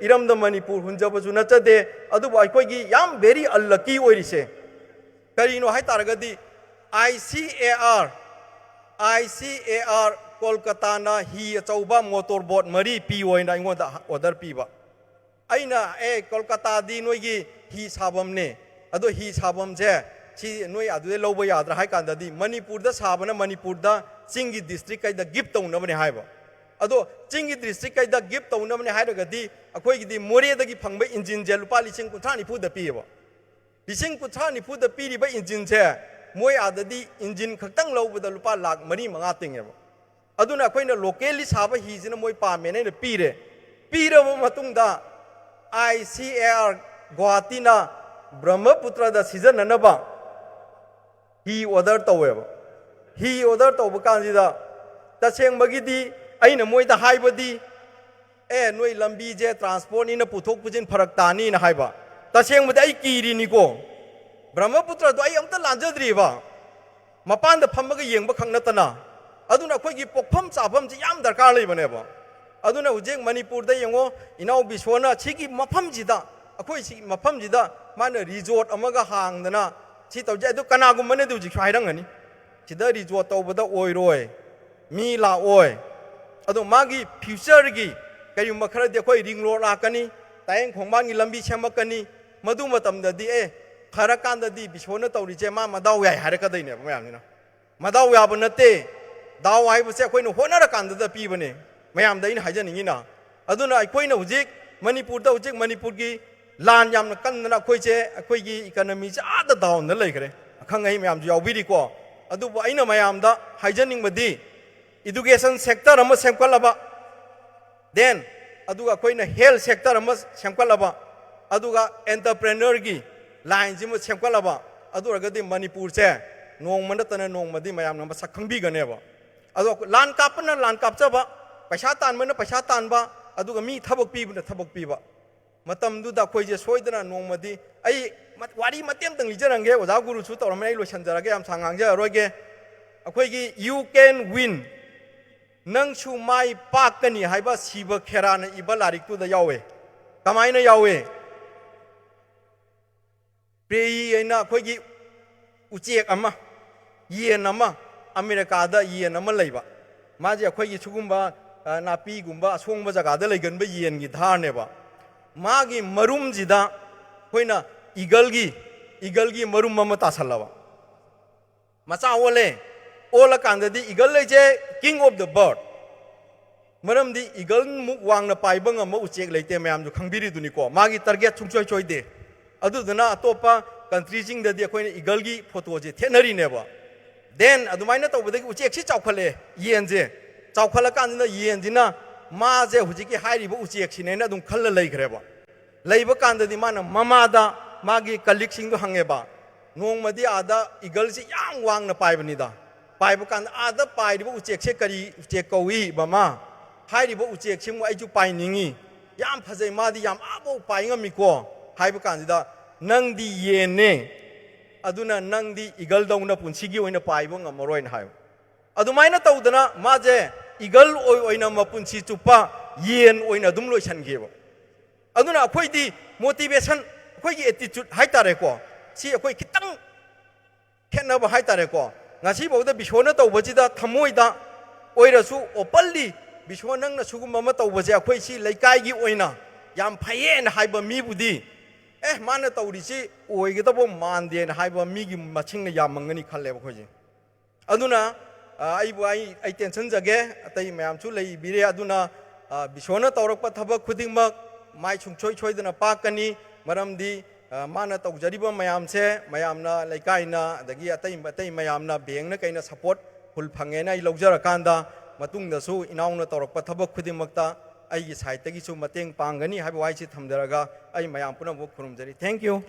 ꯏꯔꯝꯗ ꯃꯅꯤꯄꯨꯔ ꯍꯨꯟꯖꯕꯁꯨ ꯅꯠꯆꯗꯦ ꯑꯗꯨꯕꯨ ꯑꯩꯈꯣꯏꯒꯤ ꯌꯥꯝ ꯕꯦꯔꯤ ꯑꯟꯂꯛꯀꯤ ꯑꯣꯏꯔꯤꯁꯦ ꯀꯔꯤꯅꯣ ꯍꯥꯏꯇꯥꯔꯒꯗꯤ ICAR ꯀꯣꯜꯀꯇꯥꯅ ꯍꯤ ꯑꯆꯧꯕ ꯃꯣꯇꯣꯔ ꯕꯣꯠ 3 ꯄꯤꯌꯣꯅ ꯑꯩꯉꯣꯟꯗ ꯑꯣꯔꯗꯔ ꯄꯤꯕ ꯑꯩꯅ ꯀꯣꯜꯀꯇꯥꯗꯤ ꯅꯣꯏꯒꯤ ꯍꯤ ꯁꯥꯐꯝꯅꯦ ꯑꯗꯣ ꯍꯤ ꯁꯥꯐꯝꯁꯦ ꯁꯤ ꯅꯣꯏ ꯑꯗꯨꯗꯩ ꯂꯧꯕ ꯌꯥꯗ꯭ꯔꯥ ꯍꯥꯏ ꯀꯥꯟꯗꯗꯤ ꯃꯅꯤꯄꯨꯔꯗ ꯁꯥꯕꯅ ꯃꯅꯤꯄꯨꯔꯗ ꯆꯤꯡꯒꯤ ꯗꯤꯁꯇ꯭ꯔꯤꯛ ꯀꯩꯗ ꯒꯤꯐ ꯇꯧꯅꯕꯅꯦ ꯍꯥꯏꯕ ꯑꯗꯣ ꯆꯤꯡꯒꯤ ꯗꯤꯁꯇ꯭ꯔꯤꯛ ꯀꯩꯗ ꯒꯤꯐ ꯇꯧꯅꯕꯅꯦ ꯍꯥꯏꯔꯒꯗꯤ ꯑꯩꯈꯣꯏꯒꯤꯗꯤ ꯃꯣꯔꯦꯗꯒꯤ ꯐꯪꯕ ꯏꯟꯖꯤꯟꯁꯦ ꯂꯨꯄꯥ 90-90 ꯄꯤꯌꯦꯕ 90-90 ꯄꯤꯔꯤꯕ ꯏꯟꯖꯤꯟꯁꯦ ꯃꯣꯏ ꯑꯥꯗꯗꯤ ꯏꯟꯖꯤꯟ ꯈꯛꯇꯪ ꯂꯧꯕꯗ ꯂꯨꯄꯥ 4-5 ꯇꯤꯡꯉꯦꯕ ꯑꯗꯨꯅ ꯑꯩꯈꯣꯏꯅ ꯂꯣꯀꯦꯜꯂꯤ ꯁꯥꯕ ꯍꯤꯁꯤꯅ ꯃꯣꯏ ꯄꯥꯝꯃꯦꯅ ꯑꯩꯅ ꯄꯤꯔꯦ ꯄꯤꯔꯕ ꯃꯇꯨꯡꯗ ICAR ꯒꯨꯋꯥꯍꯥꯇꯤꯅ ꯕ꯭ꯔꯍ꯭ꯃꯄꯨꯇ꯭ꯔꯗ ꯁꯤꯖꯤꯟꯅꯅꯕ ꯍꯤ ꯑꯣꯔꯗꯔ ꯇꯧꯋꯦꯕ ꯍꯤ ꯑꯣꯔꯗꯔ ꯇꯧꯕ ꯀꯥꯟꯁꯤꯗ ꯇꯁꯦꯡꯕꯒꯤꯗꯤ ꯑꯩꯅ ꯃꯣꯏꯗ ꯍꯥꯏꯕꯗꯤ ꯅꯣꯏ ꯂꯝꯕꯤꯁꯦ ꯇ꯭ꯔꯥꯟꯁꯄꯣꯔꯠꯅꯤꯅ ꯄꯨꯊꯣꯛ ꯄꯨꯁꯤꯟ ꯐꯔꯛ ꯇꯥꯅꯤꯅ ꯍꯥꯏꯕ ꯇꯁꯦꯡꯕꯗꯤ ꯑꯩ ꯀꯤꯔꯤꯅꯤꯀꯣ ꯕ꯭ꯔꯍ꯭ꯃꯄꯨꯇ꯭ꯔꯗꯣ ꯑꯩ ꯑꯝꯇ ꯂꯥꯟꯖꯗ꯭ꯔꯤꯕ ꯃꯄꯥꯟꯗ ꯐꯝꯃꯒ ꯌꯦꯡꯕ ꯈꯛ ꯅꯠꯇꯅ ꯑꯗꯨꯅ ꯑꯩꯈꯣꯏꯒꯤ ꯄꯣꯛꯐꯝ ꯆꯥꯐꯝꯁꯤ ꯌꯥꯝ ꯗꯔꯀꯥꯔ ꯂꯩꯕꯅꯦꯕ ꯑꯗꯨꯅ ꯍꯧꯖꯤꯛ ꯃꯅꯤꯄꯨꯔꯗ ꯌꯦꯡꯉꯣ ꯏꯅꯥꯎ ꯕꯤꯁ꯭ꯋꯅ ꯁꯤꯒꯤ ꯃꯐꯝꯁꯤꯗ ꯑꯩꯈꯣꯏ ꯁꯤꯒꯤ ꯃꯐꯝꯁꯤꯗ ꯃꯥꯅ ꯔꯤꯖꯣꯔꯠ ꯑꯃꯒ ꯍꯥꯡꯗꯅ ꯁꯤ ꯇꯧꯖꯩ ꯑꯗꯨ ꯀꯅꯥꯒꯨꯝꯕꯅꯗꯤ ꯍꯧꯖꯤꯛꯁꯨ ꯍꯥꯏꯔꯝꯒꯅꯤ ꯁꯤꯗ ꯔꯤꯖꯣꯔꯠ ꯇꯧꯕꯗ ꯑꯣꯏꯔꯣꯏ ꯃꯤ ꯂꯥꯛꯑꯣꯏ ꯑꯗꯣ ꯃꯥꯒꯤ ꯐ꯭ꯌꯨꯆꯔꯒꯤ ꯀꯔꯤꯒꯨꯝꯕ ꯈꯔꯗꯤ ꯑꯩꯈꯣꯏ ꯔꯤꯡ ꯔꯣꯗ ꯂꯥꯛꯀꯅꯤ ꯇꯥꯌꯦꯡ ꯈꯣꯡꯕꯥꯟꯒꯤ ꯂꯝꯕꯤ ꯁꯦꯝꯃꯛꯀꯅꯤ ꯃꯗꯨ ꯃꯇꯝꯗꯗꯤ ꯐꯔꯀꯥꯟꯗꯗꯤ ꯕꯤꯁ꯭ꯋꯅ ꯇꯧꯔꯤꯁꯦ ꯃꯥ ꯃꯗꯥꯎ ꯌꯥꯏ ꯍꯥꯏꯔꯛꯀꯗꯣꯏꯅꯦꯕ ꯃꯌꯥꯝꯁꯤꯅ ꯃꯗꯥꯎ ꯌꯥꯕ ꯅꯠꯇꯦ ꯗꯥꯎ ꯍꯥꯏꯕꯁꯦ ꯑꯩꯈꯣꯏꯅ ꯍꯣꯠꯅꯔꯀꯥꯟꯗꯗ ꯄꯤꯕꯅꯦ ꯃꯌꯥꯝꯗ ꯑꯩꯅ ꯍꯥꯏꯖꯅꯤꯡꯉꯤꯅ ꯑꯗꯨꯅ ꯑꯩꯈꯣꯏꯅ ꯍꯧꯖꯤꯛ ꯃꯅꯤꯄꯨꯔꯗ ꯍꯧꯖꯤꯛ ꯃꯅꯤꯄꯨꯔꯒꯤ ꯂꯥꯟ ꯌꯥꯝꯅ ꯀꯟꯗꯅ ꯑꯩꯈꯣꯏꯒꯤ ꯏꯀꯣꯅꯣꯃꯤꯁꯦ ꯑꯥꯗ ꯗꯥꯎꯟꯗ ꯂꯩꯈ꯭ꯔꯦ ꯑꯈꯪ ꯑꯍꯩ ꯃꯌꯥꯝꯁꯨ ꯌꯥꯎꯕꯤꯔꯤꯀꯣ ꯑꯗꯨꯕꯨ ꯑꯩꯅ ꯃꯌꯥꯝꯗ ꯍꯥꯏꯖꯅꯤꯡꯕꯗꯤ ꯏꯗꯨꯀꯦꯁꯟ ꯁꯦꯛꯇꯔ ꯑꯃ ꯁꯦꯝꯒꯠꯂꯕ ꯗꯦꯟ ꯑꯗꯨꯒ ꯑꯩꯈꯣꯏꯅ ꯍꯦꯜꯊ ꯁꯦꯛꯇꯔ ꯑꯃ ꯁꯦꯝꯒꯠꯂꯕ ꯑꯗꯨꯒ ꯑꯦꯟꯇꯔꯄ꯭ꯔꯦꯅꯔꯒꯤ ꯂꯥꯏꯟꯁꯤꯃ ꯁꯦꯝꯒꯠꯂꯕ ꯑꯗꯨ ꯑꯣꯏꯔꯒꯗꯤ ꯃꯅꯤꯄꯨꯔꯁꯦ ꯅꯣꯡꯃ ꯅꯠꯇꯅ ꯅꯣꯡꯃꯗꯤ ꯃꯌꯥꯝꯅ ꯃꯁꯛ ꯈꯪꯕꯤꯒꯅꯦꯕ ꯑꯗꯣ ꯂꯥꯟ ꯀꯥꯞꯄꯅ ꯂꯥꯟ ꯀꯥꯞꯆꯕ ꯄꯩꯁꯥ ꯇꯥꯟꯕꯅ ꯄꯩꯁꯥ ꯇꯥꯟꯕ ꯑꯗꯨꯒ ꯃꯤ ꯊꯕꯛ ꯄꯤꯕꯅ ꯊꯕꯛ ꯄꯤꯕ ꯃꯇꯝꯗꯨꯗ ꯑꯩꯈꯣꯏꯁꯦ ꯁꯣꯏꯗꯅ ꯅꯣꯡꯃꯗꯤ ꯑꯩ ꯋꯥꯔꯤ ꯃꯇꯦꯛ ꯑꯃꯇꯪ ꯂꯤꯖꯔꯝꯒꯦ ꯑꯣꯖꯥ ꯒꯨꯔꯨꯁꯨ ꯇꯧꯔꯝꯃꯦ ꯑꯩ ꯂꯣꯏꯁꯤꯟꯖꯔꯒꯦ ꯌꯥꯝ ꯁꯥꯡ ꯉꯥꯡꯖꯔꯔꯣꯏꯒꯦ ꯑꯩꯈꯣꯏꯒꯤ ꯌꯨ ꯀꯦꯟ ꯋꯤꯟ ꯅꯪꯁꯨ ꯃꯥꯏ ꯄꯥꯛꯀꯅꯤ ꯍꯥꯏꯕ ꯁꯤꯕ ꯈꯦꯔꯥꯅ ꯏꯕ ꯂꯥꯏꯔꯤꯛꯇꯨꯗ ꯌꯥꯎꯋꯦ ꯀꯃꯥꯏꯅ ꯌꯥꯎꯋꯦ ꯄ꯭ꯔꯦꯌꯤ ꯍꯥꯏꯅ ꯑꯩꯈꯣꯏꯒꯤ ꯎꯆꯦꯛ ꯑꯃ ꯌꯦꯟ ꯑꯃ ꯑꯃꯦꯔꯤꯀꯥꯗ ꯌꯦꯟ ꯑꯃ ꯂꯩꯕ ꯃꯥꯁꯦ ꯑꯩꯈꯣꯏꯒꯤ ꯁꯤꯒꯨꯝꯕ ꯅꯥꯄꯤꯒꯨꯝꯕ ꯑꯁꯣꯡꯕ ꯖꯒꯥꯗ ꯂꯩꯒꯟꯕ ꯌꯦꯟꯒꯤ ꯙꯥꯔꯅꯦꯕ ꯃꯥꯒꯤ ꯃꯔꯨꯝꯁꯤꯗ ꯑꯩꯈꯣꯏꯅ ꯏꯒꯜꯒꯤ ꯃꯔꯨꯝ ꯑꯃ ꯇꯥꯁꯜꯂꯕ ꯃꯆꯥ ꯑꯣꯜꯂꯦ ꯑꯣꯜꯂꯀꯥꯟꯗꯗꯤ ꯏꯒꯜ ꯂꯩꯁꯦ ꯀꯤꯡ ꯑꯣꯐ ꯗ ꯕꯔꯗ ꯃꯔꯝꯗꯤ ꯏꯒꯜꯃꯨꯛ ꯋꯥꯡꯅ ꯄꯥꯏꯕ ꯉꯝꯕ ꯎꯆꯦꯛ ꯂꯩꯇꯦ ꯃꯌꯥꯝꯁꯨ ꯈꯪꯕꯤꯔꯤꯗꯨꯅꯤꯀꯣ ꯃꯥꯒꯤ ꯇꯥꯔꯒꯦꯠ ꯁꯨꯡꯁꯣꯏ ꯁꯣꯏꯗꯦ ꯑꯗꯨꯗꯨꯅ ꯑꯇꯣꯞꯄ ꯀꯟꯇ꯭ꯔꯤꯁꯤꯡꯗꯗꯤ ꯑꯩꯈꯣꯏꯅ ꯏꯒꯜꯒꯤ ꯐꯣꯇꯣꯁꯦ ꯊꯦꯠꯅꯔꯤꯅꯦꯕ ꯗꯦꯟ ꯑꯗꯨꯃꯥꯏꯅ ꯇꯧꯕꯗꯒꯤ ꯎꯆꯦꯛꯁꯤ ꯆꯥꯎꯈꯠꯂꯛꯑꯦ ꯌꯦꯟꯁꯦ ꯆꯥꯎꯈꯠꯂꯀꯥꯟꯗ ꯌꯦꯟꯁꯤꯅ ꯃꯥꯁꯦ ꯍꯧꯖꯤꯛꯀꯤ ꯍꯥꯏꯔꯤꯕ ꯎꯆꯦꯛꯁꯤꯅꯦꯅ ꯑꯗꯨꯝ ꯈꯜꯂ ꯂꯩꯈ꯭ꯔꯦꯕ ꯂꯩꯕ ꯀꯥꯟꯗꯗꯤ ꯃꯥꯅ ꯃꯃꯥꯗ ꯃꯥꯒꯤ ꯀꯂꯤꯛꯁꯤꯡꯗꯣ ꯍꯪꯉꯦꯕ ꯅꯣꯡꯃꯗꯤ ꯑꯥꯗ ꯏꯒꯜꯁꯤ ꯌꯥꯝ ꯋꯥꯡꯅ ꯄꯥꯏꯕꯅꯤꯗ ꯄꯥꯏꯕ ꯀꯥꯟꯗ ꯑꯥꯗ ꯄꯥꯏꯔꯤꯕ ꯎꯆꯦꯛꯁꯦ ꯀꯔꯤ ꯎꯆꯦꯛ ꯀꯧꯏ ꯃꯃꯥ ꯍꯥꯏꯔꯤꯕ ꯎꯆꯦꯛꯁꯤꯃꯨꯛ ꯑꯩꯁꯨ ꯄꯥꯏꯅꯤꯡꯉꯤ ꯌꯥꯝ ꯐꯖꯩ ꯃꯥꯗꯤ ꯌꯥꯝ ꯑꯥꯐꯥꯎ ꯄꯥꯏ ꯉꯝꯃꯤꯀꯣ ꯍꯥꯏꯕ ꯀꯥꯟꯁꯤꯗ ꯅꯪꯗꯤ ꯌꯦꯟꯅꯦ ꯑꯗꯨꯅ ꯅꯪꯗꯤ ꯏꯒꯜꯗꯧꯅ ꯄꯨꯟꯁꯤꯒꯤ ꯑꯣꯏꯅ ꯄꯥꯏꯕ ꯉꯝꯃꯔꯣꯏꯅ ꯍꯥꯏꯕ ꯑꯗꯨꯃꯥꯏꯅ ꯇꯧꯗꯅ ꯃꯥꯁꯦ ꯏꯒꯜ ꯑꯣꯏꯅ ꯃꯄꯨꯟꯁꯤ ꯆꯨꯞꯄ ꯌꯦꯟ ꯑꯣꯏꯅ ꯑꯗꯨꯝ ꯂꯣꯏꯁꯟꯈꯤꯕ ꯑꯗꯨꯅ ꯑꯩꯈꯣꯏꯗꯤ ꯃꯣꯇꯤꯚꯦꯁꯟ ꯑꯩꯈꯣꯏꯒꯤ ꯑꯦꯇꯤꯆꯨꯠ ꯍꯥꯏꯇꯥꯔꯦꯀꯣ ꯁꯤ ꯑꯩꯈꯣꯏ ꯈꯤꯇꯪ ꯈꯦꯠꯅꯕ ꯍꯥꯏꯇꯥꯔꯦꯀꯣ ꯉꯁꯤꯐꯥꯎꯗ ꯕꯤꯁ꯭ꯋꯅ ꯇꯧꯕꯁꯤꯗ ꯊꯃꯣꯏꯗ ꯑꯣꯏꯔꯁꯨ ꯑꯣꯄꯟꯂꯤ ꯕꯤꯁ꯭ꯋ ꯅꯪꯅ ꯁꯤꯒꯨꯝꯕ ꯑꯃ ꯇꯧꯕꯁꯦ ꯑꯩꯈꯣꯏ ꯁꯤ ꯂꯩꯀꯥꯏꯒꯤ ꯑꯣꯏꯅ ꯌꯥꯝ ꯐꯩꯌꯦꯅ ꯍꯥꯏꯕ ꯃꯤꯕꯨꯗꯤ ꯃꯥꯅ ꯇꯧꯔꯤꯁꯤ ꯑꯣꯏꯒꯗꯕ ꯃꯥꯟꯗꯦꯅ ꯍꯥꯏꯕ ꯃꯤꯒꯤ ꯃꯁꯤꯡꯅ ꯌꯥꯝꯃꯝꯒꯅꯤ ꯈꯜꯂꯦꯕ ꯑꯩꯈꯣꯏꯁꯦ ꯑꯗꯨꯅ ꯑꯩ ꯇꯦꯟꯁꯟꯖꯒꯦ ꯑꯇꯩ ꯃꯌꯥꯝꯁꯨ ꯂꯩꯕꯤꯔꯦ ꯑꯗꯨꯅ ꯕꯤꯁ꯭ꯋꯅ ꯇꯧꯔꯛꯄ ꯊꯕꯛ ꯈꯨꯗꯤꯡꯃꯛ ꯃꯥꯏ ꯁꯨꯡꯁꯣꯏ ꯁꯣꯏꯗꯅ ꯄꯥꯛꯀꯅꯤ ꯃꯔꯝꯗꯤ ꯃꯥꯅ ꯇꯧꯖꯔꯤꯕ ꯃꯌꯥꯝꯁꯦ ꯃꯌꯥꯝꯅ ꯂꯩꯀꯥꯏꯅ ꯑꯗꯒꯤ ꯑꯇꯩ ꯃꯌꯥꯝꯅ ꯕꯦꯡꯛꯅ ꯀꯩꯅ ꯁꯄꯣꯔꯠ ꯐꯨꯜ ꯐꯪꯉꯦꯅ ꯑꯩ ꯂꯧꯖꯔꯀꯥꯟꯗ ꯃꯇꯨꯡꯗꯁꯨ ꯏꯅꯥꯎꯅ ꯇꯧꯔꯛꯄ ꯊꯕꯛ ꯈꯨꯗꯤꯡꯃꯛꯇ ꯑꯩꯒꯤ ꯁꯥꯏꯠꯇꯒꯤꯁꯨ ꯃꯇꯦꯡ ꯄꯥꯡꯒꯅꯤ ꯍꯥꯏꯕ ꯋꯥꯍꯩꯁꯤ ꯊꯝꯖꯔꯒ ꯑꯩ ꯃꯌꯥꯝ ꯄꯨꯝꯅꯃꯛ ꯈꯨꯔꯨꯝꯖꯔꯤ thank you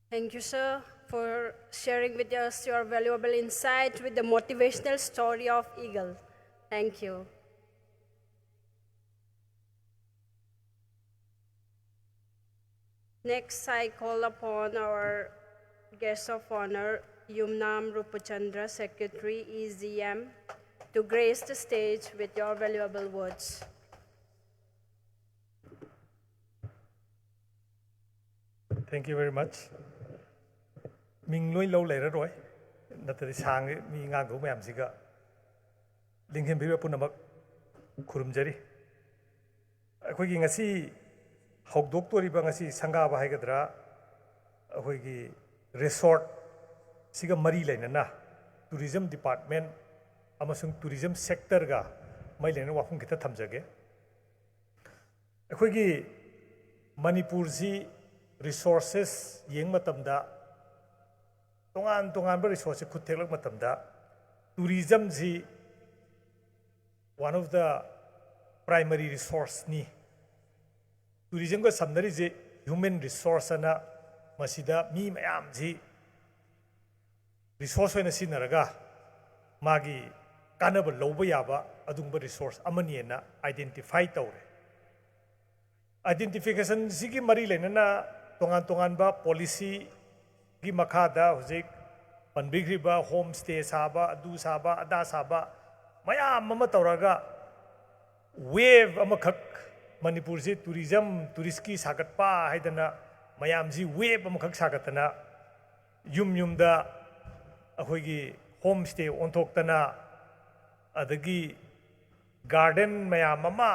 Thank you, sir, for sharing with us your valuable insight with the motivational story of Eagle. Thank you. Next, I call upon our guest of honor, YUMNAM RUPACHANDRA, Secretary, EZM, to grace the stage with your valuable words. Thank you very much. Ming loi lo lai ra roi. Natari sang mi ngang go mayam siga. Linghen bi punamak khurum jari. Akhoi gi ngasi hokdok tori ba ngasi sanga ba haigadra akhoi gi resort siga mari laina na tourism department amasung tourism sector ga mai laina wafung kita thamjage. Akhoi gi Manipur ji resources yeng matamda tongan ba resources khutelak matamda tourism ji one of the primary resource ni tourism ko samnari je human resource ana masida mi mayam ji resource na sinaraga magi kanaba loba yaba adungba resource amani na identify tawre identification sigi mari lenana tongan ba policy gi makhada hojik panbigriba homestay saba adu saba ada saba mayam mama tawraga wave amakhak Manipur ji tourism tourist ki sagatpa haidana mayam ji wave amakhak sagatana yum da akhoi gi homestay ontoktana adagi garden mayam mama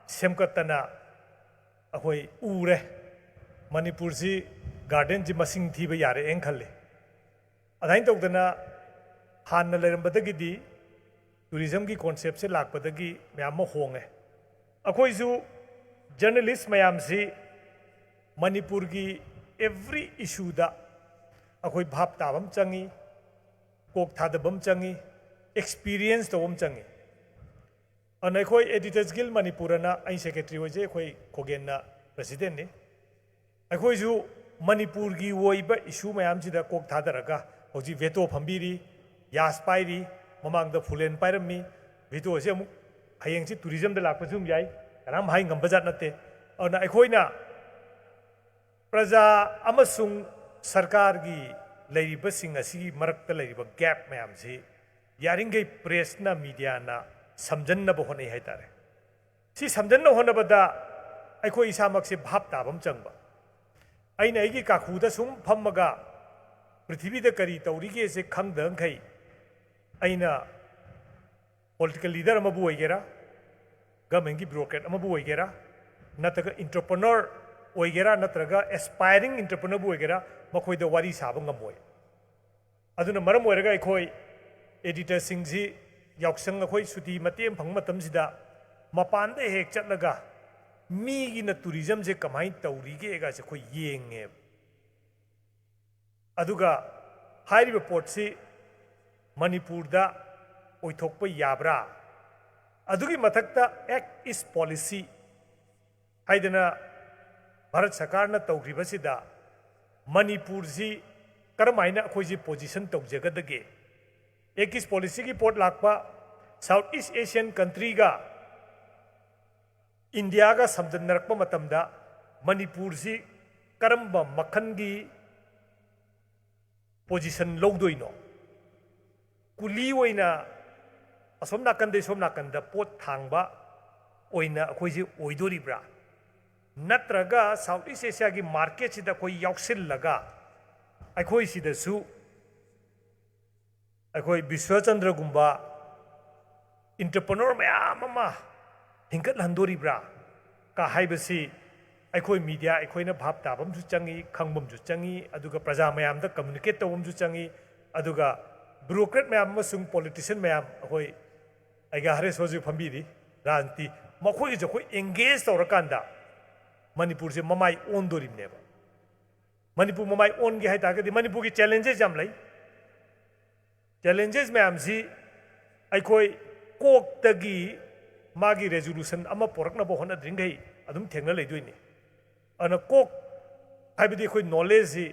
semkatana akhoi ure Manipur ji garden ji masing thiba yare eng khalle adain tokdana hanna lerambadagi di tourism ki concept se lakpadagi mayam ma honge akhoi ju journalist mayam si Manipur ki every issue da akhoi bhap tabam changi kok thadabam changi experience tawam changi an akhoi editors guild Manipur na ai secretary hoje akhoi KHOGENDRA president ni akhoi ju Manipur ki woiba issue mayam si da kok thadaraga hoji VETO phambiri yas pairi mamang da phulen pairami VETO se amuk hayeng si tourism da lakpa sum yai kanam hai ngambajat nate ana akhoi praja amasung sarkar gi leiriba sing asi marakta leiriba gap mayam si yaringai press na media na samjanna bo honai haitare si samjanna honabada akhoi isamak se bhap tabam changba aina igi kakhu da sum phammaga prithvi da kari taurige se khangdang khai aina political leader amabu oigera government ki bureaucrat amabu oigera nataga entrepreneur oigera natraga aspiring entrepreneur bu oigera makhoi da wari saba ngamoi aduna maram oiraga akhoi editor singji yaksang akhoi suti matem phang matam sida mapan da hek chatlaga mi gi na tourism je kamai taurige ga se khoi yenge aduga hairiba port si Manipur da oithokpa yabra adugi mathakta act is policy haidana Bharat Sarkar na tawgribasida Manipur ji karamaina akhoi ji position tawjagadage act is policy ki port lakpa Southeast Asian country ga India ga samjannarakpa matamda Manipur ji karamba makhan gi position logdoino kuli oina asom nakanda pot thangba oina akhoi ji oidoribra natraga Southeast Asia ki market sida koi yauksil laga akhoi sida su akhoi BISHWACHANDRA gumba entrepreneur mayam ama hinkat landoribra ka haibasi akhoi media akhoi na bhap tabam ju changi khangbam ju changi aduga praja mayam da communicate tawum ju changi aduga bureaucrat mayam amasung politician mayam akhoi aiga hare soju phambiri ranti makhoi je khoi engage tawrakanda Manipur se mamai on dorim neba Manipur mamai on gi haita ga Manipur ki challenges jam lai challenges mayam si akhoi kok tagi magi resolution ama porakna bo hona dringai adum thengna leidoini ana kok haibidi khoi knowledge si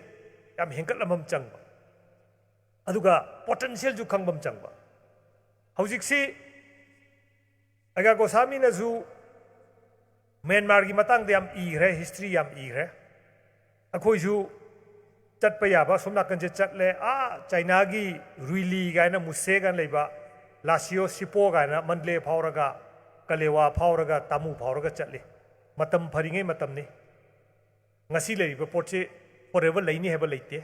yam hengkat lamam changba aduga potential ju khangbam changba hojik si aga gosami na zu Myanmar ki matang de yam igre history yam igre ꯑꯩꯈꯣꯏꯁꯨ ꯆꯠꯄ ꯌꯥꯕ ꯁꯣꯝ ꯅꯥꯀꯟꯁꯦ ꯆꯠꯂꯦ ꯆꯥꯏꯅꯥꯒꯤ ꯔꯨꯏꯂꯤ ꯀꯥꯏꯅ ꯃꯨꯁꯦ ꯀꯥꯏꯅ ꯂꯩꯕ ꯂꯥꯁꯤꯌꯣ ꯁꯤꯄꯣ ꯀꯥꯏꯅ ꯃꯟꯗꯂꯦ ꯐꯥꯎꯔꯒ ꯀꯂꯦꯋꯥ ꯐꯥꯎꯔꯒ ꯇꯥꯃꯨ ꯐꯥꯎꯔꯒ ꯆꯠꯂꯤ ꯃꯇꯝ ꯐꯔꯤꯉꯩ ꯃꯇꯝꯅꯤ ngasi ꯂꯩꯔꯤꯕ ꯄꯣꯠꯁꯦ forever ꯂꯩꯅꯤ ꯍꯥꯏꯕ ꯂꯩꯇꯦ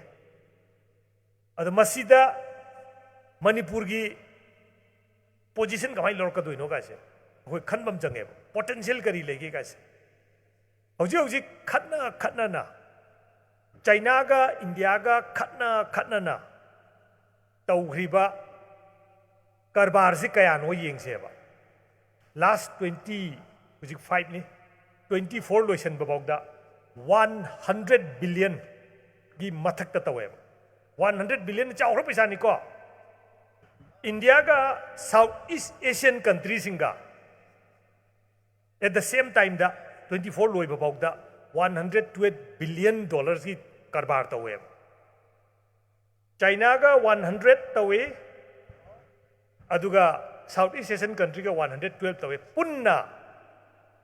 ꯑꯗꯣ ꯃꯁꯤꯗ ꯃꯅꯤꯄꯨꯔꯒꯤ ꯄꯣꯖꯤꯁꯟ ꯀꯃꯥꯏ ꯂꯧꯔꯛꯀꯗꯣꯏꯅꯣ ꯒꯥꯏꯁꯦ ꯑꯩꯈꯣꯏ ꯈꯟꯕꯝ ꯆꯪꯉꯦꯕ ꯄꯣꯇꯦꯟꯁꯤꯌꯦꯜ ꯀꯔꯤ ꯂꯩꯒꯦ ꯒꯥꯏꯁꯦ ꯍꯧꯖꯤꯛ ꯈꯠꯅꯅ ꯆꯥꯏꯅꯥꯒ ꯏꯟꯗꯤꯌꯥꯒ ꯈꯠꯅꯅ ꯇꯧꯈ꯭ꯔꯤꯕ ꯀꯔꯕꯥꯔꯁꯤ ꯀꯌꯥꯅꯣ ꯌꯦꯡꯁꯦꯕ ꯂꯥꯁ 20 ꯍꯧꯖꯤꯛ 5 ꯅꯤ 24 ꯂꯣꯏꯁꯟꯕꯐꯥꯎꯗ 100 billion गी मथक्ता तवेब 100 billion चाउर पैसानिको इंडिया का साउथ ईस्ट एशियन कंट्री सिंगा एट द सेम टाइम दा 24 लोइब बाउदा 112 billion dollars की कारबार तवेब चाइना का 100 तवे अदुगा साउथ ईस्ट एशियन कंट्री का 112 तवे पुन्ना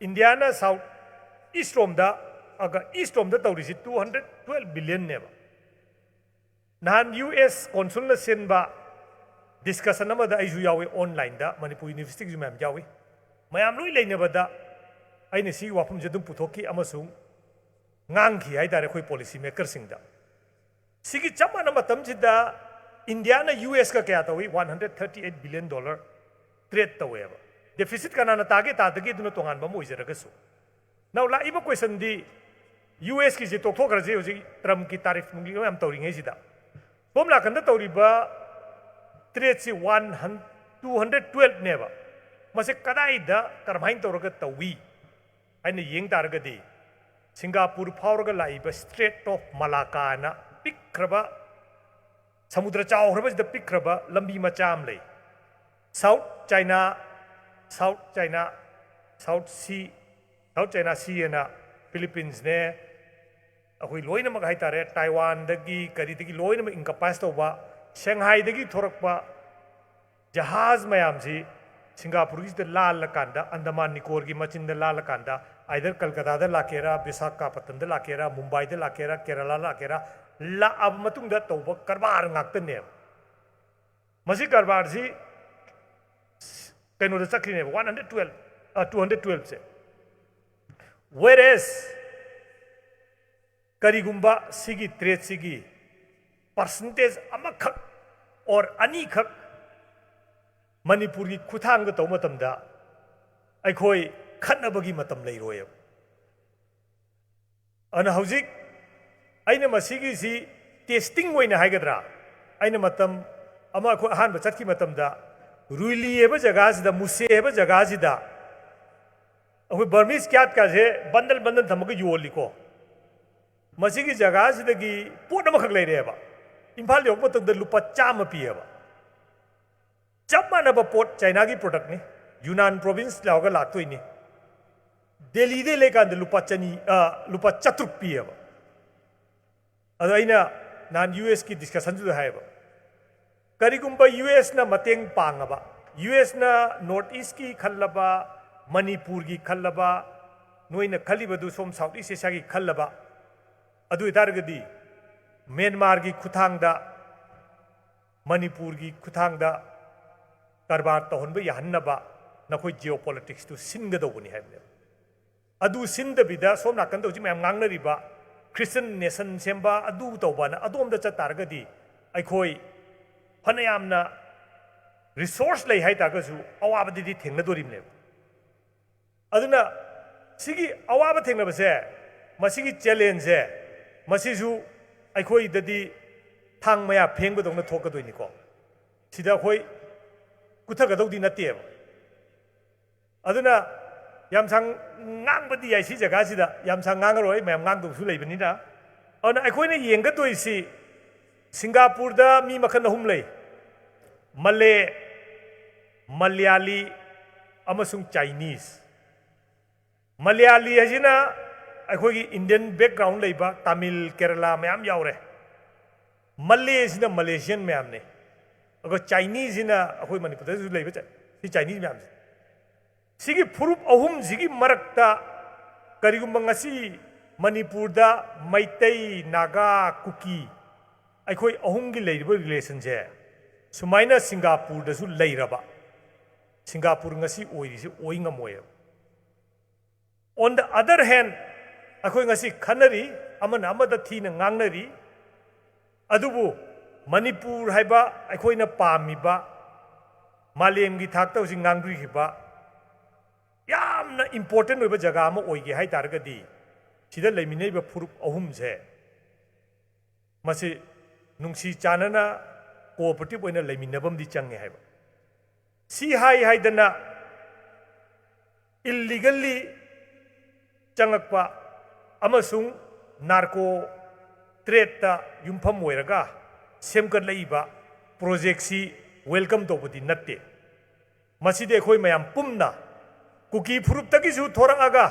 इंडिया ना साउथ ईस्ट रोम दा अगर ईस्ट रोम दा तौरिसी 212 billion नेबा नान यूएस कॉन्सुल ना सेनबा डिस्कशन अमदा आइजु यावे ऑनलाइन दा मणिपुर यूनिवर्सिटी जु मैम यावे मयाम लोई लेनेबदा आइने सी वाफम जदुम पुथोकी अमसुंग ngang ki ai dare khoi policy maker singda sigi chamana matam jida india na us ka kya tawi 138 billion dollar trade taweba deficit kana na tage ta dagi duna tongan ba moijera gasu now la iba question di us ki je tokthok raje hoji trump ki tarif ngi am tawri ngai sida bomla kanda tawri ba trade si 212 neba mase kadai da karmain tawraga tawi aina yeng targa di Singapore फाउरगा लाइब strait of Malacca ना पिक्रबा समुद्र चाउरबा the पिक्रबा लंबी मचाम ले south China सी ना Philippines ने अखोई लोइना मग हाइतारे Taiwan दगी करी दगी लोइना म इंकपास तोबा शंघाई दगी थोरकबा जहाज मयाम जी सिंगापुर की लाल कांदा अंडमान निकोर की मचिन लाल कांदा आइदर कलकत्ता दा लाकेरा विशाखापट्टनम दा लाकेरा मुंबई दा लाकेरा केरला लाकेरा ला अब मतुंग दा तौब करबार ngaktane मसी करबार जी कनो दा चक्रिने 212 से whereas करीगुंबा सिगी ट्रेड सिगी परसेंटेज अमखक और अनि खक मणिपुर की खुथांग तौ मतमदा अखोई खन्नबगी मतम लेरोय अन हौजिक आइना मसीगी सी टेस्टिंग होइना हाइगद्रा आइना मतम अमा अखो अहान बचतकी मतमदा रुइली एबा जगासिदा मुसे एबा जगासिदा अखोई बर्मीज क्यात काजे बंदल थमग योलिको मसीगी जगासिदगी पोट अमखक लेरेबा इम्फाल योक मतमदा लुपा चाम पिएबा जब मानब पोट चाइना की प्रोडक्ट ने यूनान प्रोविंस लाओगा लातोइनी दिल्ली दे लेकान लुपा चतुक पिएब अदो नान यूएस की डिस्कशन जो है करीगुंबा यूएस ना मतेंग पांगबा यूएस ना नॉर्थ ईस्ट की खल्लबा मणिपुर की खल्लबा नोइना खलिबदु सोम साउथ ईस्ट एशिया की खल्लबा अदु इतारगदी म्यांमार की खुथांगदा मणिपुर की खुथांगदा कारबार तहनब याहन्नबा नखोई जियोपॉलिटिक्स तो सिनगदौबनी हाइबने अदु सिनदबिदा सोम नाकन दौजि मैम ngangnariba क्रिश्चियन नेशन सेंबा अदु तौबाना अदोमदा चतारगदी अखोई फनयामना रिसोर्स लई हाइतागसु अवाबदिदि थेंगनदोरिमने अदुना सिगी अवाब थेंगनबसे मसिगी चैलेंज है मसिजु अखोई ददि थांग मया फेंगबदौना थोकदोइनिको सिदा अखोई कुथगदौदी नतेब अदुना यामसांग ngangbadi yai si jaga sida yamsang ngangaroi ma'am ngandu su leibani da ana akhoi yenggadoisi Singapore दा मी मखन अहुम लई मले मलयाली अमसुंग चाइनीज मलयाली हजिना अखोगी इंडियन बैकग्राउंड लेबा तमिल केरला मैम यावरे मले सिना मलेशियन मैम ने अगर चाइनीज ना अखोई मणिपुर दा लेबा सी चाइनीज मैम सिगी फुरुप अहुम सिगी मरक्ता करिगुम ngasi ꯃꯅꯤꯄꯨꯔꯗ ꯃꯩꯇꯩ ꯅꯥꯒꯥ ꯀꯨꯀꯤ ꯑꯩꯈꯣꯏ ꯑꯍꯨꯝꯒꯤ ꯂꯩꯔꯤꯕ ꯔꯤꯂꯦꯁꯟꯁꯦ ꯁꯨꯃꯥꯏꯅ ꯁꯤꯡꯒꯥꯄꯨꯔꯗꯁꯨ ꯂꯩꯔꯕ ꯁꯤꯡꯒꯥꯄꯨꯔ ꯉꯁꯤ ꯑꯣꯏꯔꯤꯁꯤ ꯑꯣꯏ ꯉꯝꯃꯣꯏꯕ on the other hand ꯑꯩꯈꯣꯏ ꯉꯁꯤ ꯈꯟꯅꯔꯤ ꯑꯃꯅ ꯑꯃꯗ ꯊꯤꯅ ꯉꯥꯡꯅꯔꯤ ꯑꯗꯨꯕꯨ ꯃꯅꯤꯄꯨꯔ ꯍꯥꯏꯕ ꯑꯩꯈꯣꯏꯅ ꯄꯥꯝꯃꯤꯕ ꯃꯥꯂꯦꯝꯒꯤ ꯊꯥꯛꯇ ꯍꯧꯖꯤꯛ ꯉꯥꯡꯕꯤꯈꯤꯕ ꯌꯥꯝꯅ ꯏꯝꯄꯣꯔꯇꯦꯟ ꯑꯣꯏꯕ ꯖꯒꯥ ꯑꯃ ꯑꯣꯏꯒꯦ ꯍꯥꯏ ꯇꯥꯔꯒꯗꯤ ꯁꯤꯗ ꯂꯩꯃꯤꯟꯅꯔꯤꯕ ꯐꯨꯔꯨꯞ ꯑꯍꯨꯝꯁꯦ ꯃꯁꯤ ꯅꯨꯡꯁꯤ ꯆꯥꯟꯅꯅ ꯀꯣꯑꯣꯄꯔꯦꯇꯤꯕ ꯑꯣꯏꯅ ꯂꯩꯃꯤꯟꯅꯕ ꯑꯃꯗꯤ ꯆꯪꯉꯦ ꯍꯥꯏꯕ ꯁꯤ ꯍꯥꯏꯗꯅ illegally ꯆꯪꯉꯛꯄ ꯑꯃꯁꯨꯡ ꯅꯥꯔꯀꯣ ꯇ꯭ꯔꯦꯗꯇ ꯌꯨꯝꯐꯝ ꯑꯣꯏꯔꯒ ꯁꯦꯝꯒꯠꯂꯛꯏꯕ ꯄ꯭ꯔꯣꯖꯦꯛꯁꯤ ꯋꯦꯜꯀꯝ ꯇꯧꯕꯗꯤ ꯅꯠꯇꯦ ꯃꯁꯤꯗꯤ ꯑꯩꯈꯣꯏ ꯃꯌꯥꯝ ꯄꯨꯝꯅ ꯀꯨꯀꯤ ꯐꯨꯔꯨꯞꯇꯒꯤꯁꯨ ꯊꯣꯔꯛꯑꯒ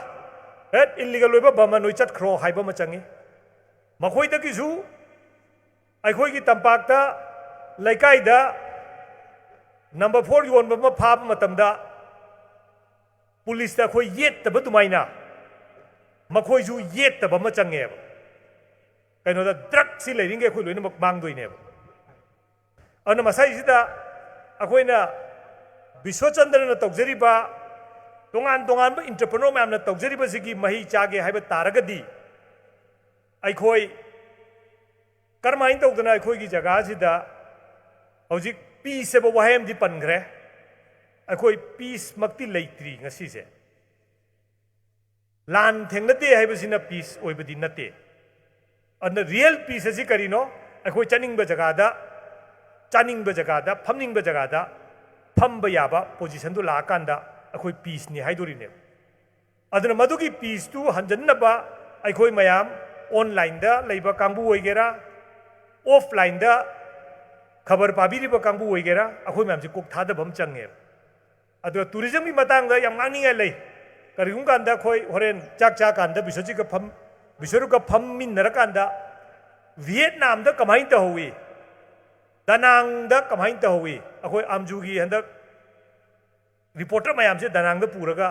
ꯏꯜꯂꯤꯒꯜ ꯑꯣꯏꯕ ꯕꯃꯟ ꯅꯣꯏ ꯆꯠꯈ꯭ꯔꯣ ꯍꯥꯏꯕ ꯑꯃ ꯆꯪꯉꯤ ꯃꯈꯣꯏꯗꯒꯤꯁꯨ ꯑꯩꯈꯣꯏꯒꯤ ꯇꯝꯄꯥꯛꯇ ꯂꯩꯀꯥꯏꯗ ꯅꯝꯕꯔ 4 ꯌꯣꯟꯕ ꯑꯃ ꯐꯥꯕ ꯃꯇꯝꯗ ꯄꯨꯂꯤꯁꯇ ꯑꯩꯈꯣꯏ ꯌꯦꯠꯇꯕ ꯑꯗꯨꯃꯥꯏꯅ ꯃꯈꯣꯏꯁꯨ ꯌꯦꯠꯇꯕ ꯑꯃ ꯆꯪꯉꯦꯕ ꯀꯩꯅꯣꯗ ꯗ꯭ꯔꯒꯁꯤ ꯂꯩꯔꯤꯉꯩ ꯑꯩꯈꯣꯏ ꯂꯣꯏꯅꯃꯛ ꯃꯥꯡꯗꯣꯏꯅꯦꯕ ꯑꯗꯨꯅ ꯃꯁꯥꯏꯁꯤꯗ ꯑꯩꯈꯣꯏꯅ ꯕꯤꯁ꯭ꯋꯆꯟꯗ꯭ꯔꯅ ꯇꯧꯖꯔꯤꯕ ꯇꯣꯉꯥꯟ ꯇꯣꯉꯥꯟꯕ ꯏꯟꯇꯔꯄ꯭ꯔꯦꯅꯔ ꯃꯌꯥꯝꯅ ꯇꯧꯖꯔꯤꯕꯁꯤꯒꯤ ꯃꯍꯩ ꯆꯥꯒꯦ ꯍꯥꯏꯕ ꯇꯥꯔꯒꯗꯤ ꯑꯩꯈꯣꯏ ꯀꯔꯝꯍꯥꯏꯅ ꯇꯧꯗꯅ ꯑꯩꯈꯣꯏꯒꯤ ꯖꯒꯥꯁꯤꯗ ꯍꯧꯖꯤꯛ ꯄꯤꯁ ꯍꯥꯏꯕ ꯋꯥꯍꯩ ꯑꯃꯗꯤ ꯄꯟꯈ꯭ꯔꯦ ꯑꯩꯈꯣꯏ ꯄꯤꯁꯃꯛꯇꯤ ꯂꯩꯇ꯭ꯔꯤ ꯉꯁꯤꯁꯦ ꯂꯥꯟ ꯊꯦꯡꯅꯗꯦ ꯍꯥꯏꯕꯁꯤꯅ ꯄꯤꯁ ꯑꯣꯏꯕꯗꯤ ꯅꯠꯇꯦ ꯑꯗꯨꯅ ꯔꯤꯌꯦꯜ ꯄꯤꯁ ꯑꯁꯤ ꯀꯔꯤꯅꯣ ꯑꯩꯈꯣꯏ ꯆꯠꯅꯤꯡꯕ ꯖꯒꯥꯗ ꯆꯥꯅꯤꯡꯕ ꯖꯒꯥꯗ ꯐꯝꯅꯤꯡꯕ ꯖꯒꯥꯗ ꯐꯝꯕ ꯌꯥꯕ ꯄꯣꯖꯤꯁꯟꯗꯨ ꯂꯥꯛꯑꯀꯥꯟꯗ ꯑꯩꯈꯣꯏ ꯄꯤꯁꯅꯤ ꯍꯥꯏꯗꯣꯔꯤꯅꯦꯕ ꯑꯗꯨꯅ ꯃꯗꯨꯒꯤ ꯄꯤꯁꯇꯨ ꯍꯟꯖꯟꯅꯕ ꯑꯩꯈꯣꯏ ꯃꯌꯥꯝ ꯑꯣꯟꯂꯥꯏꯟꯗ ꯂꯩꯕ ꯀꯥꯡꯕꯨ ꯑꯣꯏꯒꯦꯔꯥ ꯑꯣꯐꯂꯥꯏꯟꯗ ꯈꯕꯔ ꯄꯥꯕꯤꯔꯤꯕ ꯀꯥꯡꯕꯨ ꯑꯣꯏꯒꯦꯔꯥ ꯑꯩꯈꯣꯏ ꯃꯌꯥꯝꯁꯦ ꯀꯣꯛ ꯊꯥꯗꯕ ꯑꯃ ꯆꯪꯉꯦꯕ ꯑꯗꯨꯒ ꯇꯨꯔꯤꯖꯝꯒꯤ ꯃꯇꯥꯡꯗ ꯌꯥꯝ ꯉꯥꯡꯅꯤꯡꯉꯥꯏ ꯂꯩ ꯀꯔꯤꯒꯨꯝꯕ ꯀꯥꯟꯗ ꯑꯩꯈꯣꯏ ꯍꯣꯔꯦꯟ ꯆꯥꯛ ꯆꯥꯀꯥꯟꯗ ꯕꯤꯁ꯭ꯋꯔꯨꯞꯀ ꯐꯝꯃꯤꯟꯅꯔꯀꯥꯟꯗ ꯚꯤꯌꯦꯠꯅꯥꯝꯗ ꯀꯃꯥꯏꯅ ꯇꯧꯍꯧꯏ ꯗꯅꯥꯡꯗ ꯀꯃꯥꯏꯅ ꯇꯧꯍꯧꯏ ꯑꯩꯈꯣꯏ ꯑꯝꯖꯨꯒꯤ ꯍꯟꯗꯛ ꯔꯤꯄꯣꯔꯇꯔ ꯃꯌꯥꯝꯁꯦ ꯗꯅꯥꯡꯗ ꯄꯨꯔꯒ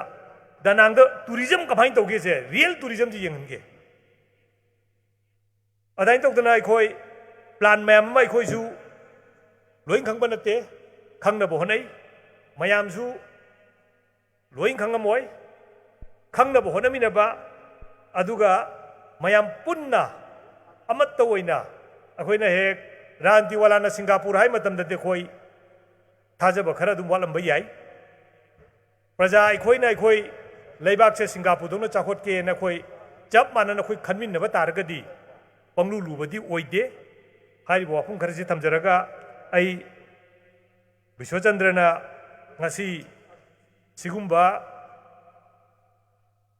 ꯗꯅꯥꯡꯗ ꯇꯨꯔꯤꯖꯝ ꯀꯃꯥꯏꯅ ꯇꯧꯒꯦꯁꯦ ꯔꯤꯌꯦꯜ ꯇꯨꯔꯤꯖꯝꯁꯦ ꯌꯦꯡꯍꯟꯒꯦ ꯑꯗꯨꯃꯥꯏꯅ ꯇꯧꯗꯅ ꯑꯩꯈꯣꯏ ꯄ꯭ꯂꯥꯟ ꯃꯌꯥꯝ ꯑꯃ ꯑꯩꯈꯣꯏꯁꯨ ꯂꯣꯏ ꯈꯪꯕ ꯅꯠꯇꯦ ꯈꯪꯅꯕ ꯍꯣꯠꯅꯩ ꯃꯌꯥꯝꯁꯨ ꯂꯣꯏ ꯈꯪꯉꯝꯃꯣꯏ ꯈꯪꯅꯕ ꯍꯣꯠꯅꯃꯤꯟꯅꯕ ꯑꯗꯨꯒ ꯃꯌꯥꯝ ꯄꯨꯟꯅ ꯑꯃꯠꯇ ꯑꯣꯏꯅ ꯑꯩꯈꯣꯏꯅ ꯍꯦꯛ ꯔꯥꯟꯇꯤꯋꯥꯂꯥꯅ ꯁꯤꯡꯒꯥꯄꯨꯔ ꯍꯥꯏ ꯃꯇꯝꯗꯗꯤ ꯑꯩꯈꯣꯏ ꯊꯥꯖꯕ ꯈꯔ ꯑꯗꯨꯝ ꯋꯥꯠꯂꯝꯕ ꯌꯥꯏ ꯄ꯭ꯔꯖꯥ ꯑꯩꯈꯣꯏꯅ ꯑꯩꯈꯣꯏ ꯂꯩꯕꯥꯛꯁꯦ ꯁꯤꯡꯒꯥꯄꯨꯔꯗꯧꯅ ꯆꯥꯎꯈꯠꯀꯦꯅ ꯑꯩꯈꯣꯏ ꯆꯞ ꯃꯥꯟꯅꯅ ꯑꯩꯈꯣꯏ ꯈꯟꯃꯤꯟꯅꯕ ꯇꯥꯔꯒꯗꯤ ꯄꯪꯂꯨ ꯂꯨꯕꯗꯤ ꯑꯣꯏꯗꯦ ꯍꯥꯏꯔꯤꯕ ꯋꯥꯐꯝ ꯈꯔꯁꯤ ꯊꯝꯖꯔꯒ ꯑꯩ ꯕꯤꯁ꯭ꯋꯆꯟꯗ꯭ꯔꯅ ꯉꯁꯤ ꯁꯤꯒꯨꯝꯕ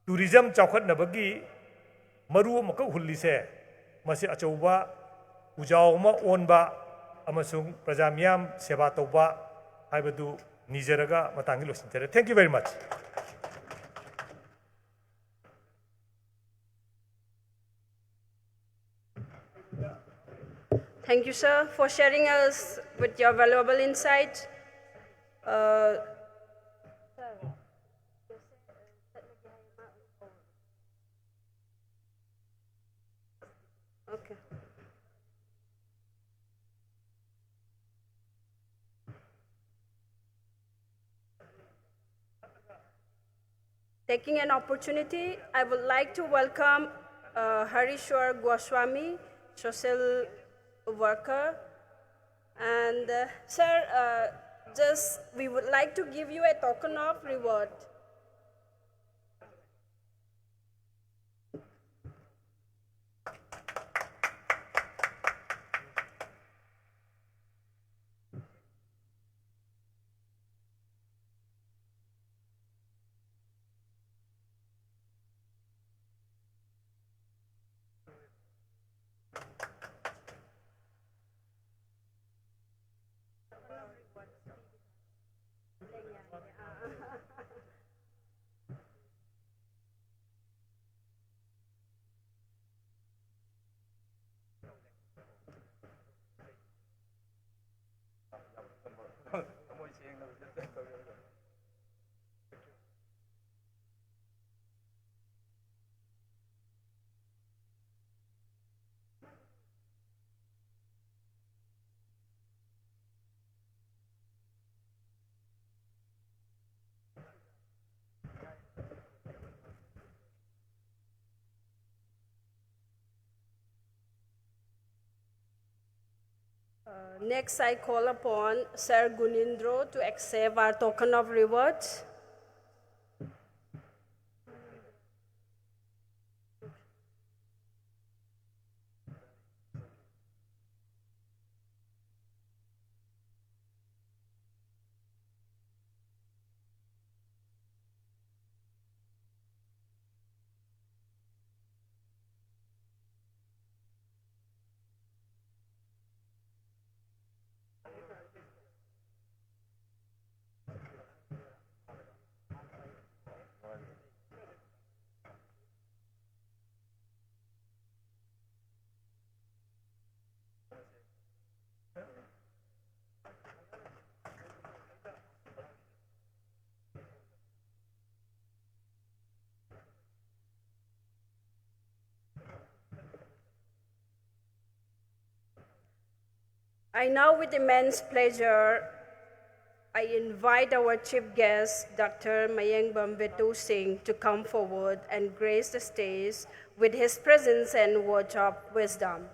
ꯇꯨꯔꯤꯖꯝ ꯆꯥꯎꯈꯠꯅꯕꯒꯤ ꯃꯔꯨ ꯑꯃꯈꯛ ꯍꯨꯜꯂꯤꯁꯦ ꯃꯁꯤ ꯑꯆꯧꯕ ꯎꯖꯥꯎ ꯑꯃ ꯑꯣꯟꯕ ꯑꯃꯁꯨꯡ ꯄ꯭ꯔꯖꯥ ꯃꯤꯌꯥꯝ ꯁꯦꯕꯥ ꯇꯧꯕ ꯍꯥꯏꯕꯗꯨ ꯅꯤꯖꯔꯒ ꯃꯇꯥꯡꯒꯤ ꯂꯣꯏꯁꯤꯟꯖꯔꯦ thank you very much Thank you, sir, for sharing us with your valuable insight. Okay. Taking an opportunity, I would like to welcome Harishwar Goswami, social worker. And sir, just we would like to give you a token of reward. Next, I call upon Sir Gunindro to accept our token of rewards. I now, with immense pleasure, I invite our chief guest, Dr. MAYENGBAM VETO Singh, to come forward and grace the stage with his presence and words of wisdom.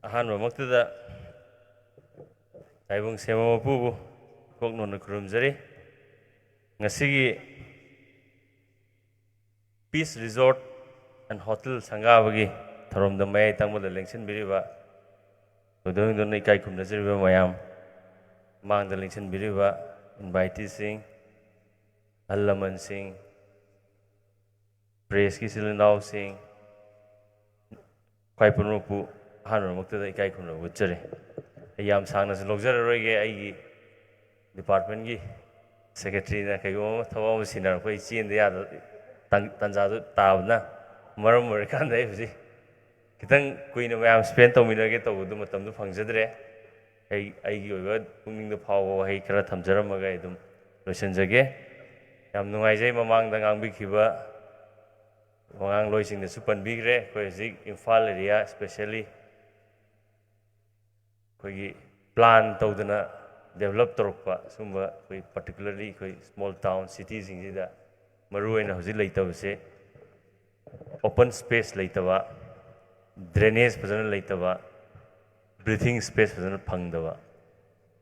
ꯑꯍꯥꯟꯕ ꯃꯛꯇꯗ ꯇꯥꯏꯕꯪ ꯁꯦꯝꯕ ꯃꯄꯨꯕꯨ ꯀꯣꯛꯅꯣꯟꯅ ꯈꯨꯔꯨꯝꯖꯔꯤ ꯉꯁꯤꯒꯤ Peace Resort and Hotel Sangabagi ꯊꯧꯔꯝꯗ ꯃꯌꯥꯏ ꯇꯪꯕꯗ ꯂꯦꯡꯁꯤꯟꯕꯤꯔꯤꯕ ꯈꯨꯗꯣꯡꯗꯨꯅ ꯏꯀꯥꯏ ꯈꯨꯝꯅꯖꯔꯤꯕ ꯃꯌꯥꯝ ꯃꯥꯡꯗ ꯂꯦꯡꯁꯤꯟꯕꯤꯔꯤꯕ ꯏꯟꯚꯥꯏꯇꯤꯁꯤꯡ ꯑꯍꯜ ꯂꯃꯟꯁꯤꯡ ꯄ꯭ꯔꯦꯁꯀꯤ ꯏꯆꯤꯜ ꯏꯅꯥꯎꯁꯤꯡ ꯈ꯭ꯋꯥꯏ ꯄꯨꯝꯅꯃꯛꯄꯨ ꯑꯍꯥꯟꯕꯃꯛꯇꯗ ꯏꯀꯥꯏ ꯈꯨꯝꯅꯕ ꯎꯠꯆꯔꯤ ꯑꯩ ꯌꯥꯝ ꯁꯥꯡꯅꯁꯨ ꯂꯧꯖꯔꯔꯣꯏꯒꯦ ꯑꯩꯒꯤ ꯗꯤꯄꯥꯔꯠꯃꯦꯟꯒꯤ ꯁꯦꯀ꯭ꯔꯦꯇꯔꯤꯅ ꯀꯩꯒꯨꯝꯕ ꯑꯃ ꯊꯕꯛ ꯑꯃ ꯁꯤꯟꯅꯔꯛꯄ ꯑꯩ ꯆꯦꯟꯗ ꯌꯥꯗꯕ ꯇꯟꯖꯥꯗꯨ ꯇꯥꯕꯅ ꯃꯔꯝ ꯑꯣꯏꯔꯀꯥꯟꯗ ꯑꯩ ꯍꯧꯖꯤꯛ ꯈꯤꯇꯪ ꯀꯨꯏꯅ ꯃꯌꯥꯝ ꯁ꯭ꯄꯦꯟ ꯇꯧꯃꯤꯟꯅꯒꯦ ꯇꯧꯕꯗꯨ ꯃꯇꯝꯗꯨ ꯐꯪꯖꯗ꯭ꯔꯦ ꯑꯩꯒꯤ ꯑꯣꯏꯕ ꯄꯨꯛꯅꯤꯡꯗ ꯐꯥꯎꯕ ꯋꯥꯍꯩ ꯈꯔ ꯊꯝꯖꯔꯝꯃꯒ ꯑꯩ ꯑꯗꯨꯝ ꯂꯣꯏꯁꯤꯟꯖꯒꯦ ꯌꯥꯝ ꯅꯨꯡꯉꯥꯏꯖꯩ ꯃꯃꯥꯡꯗ ꯉꯥꯡꯕꯤꯈꯤꯕ ꯋꯥꯉꯥꯡꯂꯣꯏꯁꯤꯡꯅꯁꯨ ꯄꯟꯕꯤꯈ꯭ꯔꯦ ꯑꯩꯈꯣꯏ ꯍꯧꯖꯤꯛ ꯏꯝꯐꯥꯜ ꯑꯦꯔꯤꯌꯥ ꯁ꯭ꯄꯦꯁꯤꯌꯦꯜꯂꯤ ꯑꯩꯈꯣꯏꯒꯤ ꯄ꯭ꯂꯥꯟ ꯇꯧꯗꯅ ꯗꯦꯚꯦꯂꯞ ꯇꯧꯔꯛꯄ ꯁꯤꯒꯨꯝꯕ ꯑꯩꯈꯣꯏ ꯄꯥꯔꯇꯤꯀꯨꯂꯔꯂꯤ ꯑꯩꯈꯣꯏ ꯁ꯭ꯃꯣꯜ ꯇꯥꯎꯟ ꯁꯤꯇꯤꯁꯤꯡꯁꯤꯗ ꯃꯔꯨꯑꯣꯏꯅ ꯍꯧꯖꯤꯛ ꯂꯩꯇꯕꯁꯦ open space leitaba drainage fazana leitaba breathing space fazana phangdaba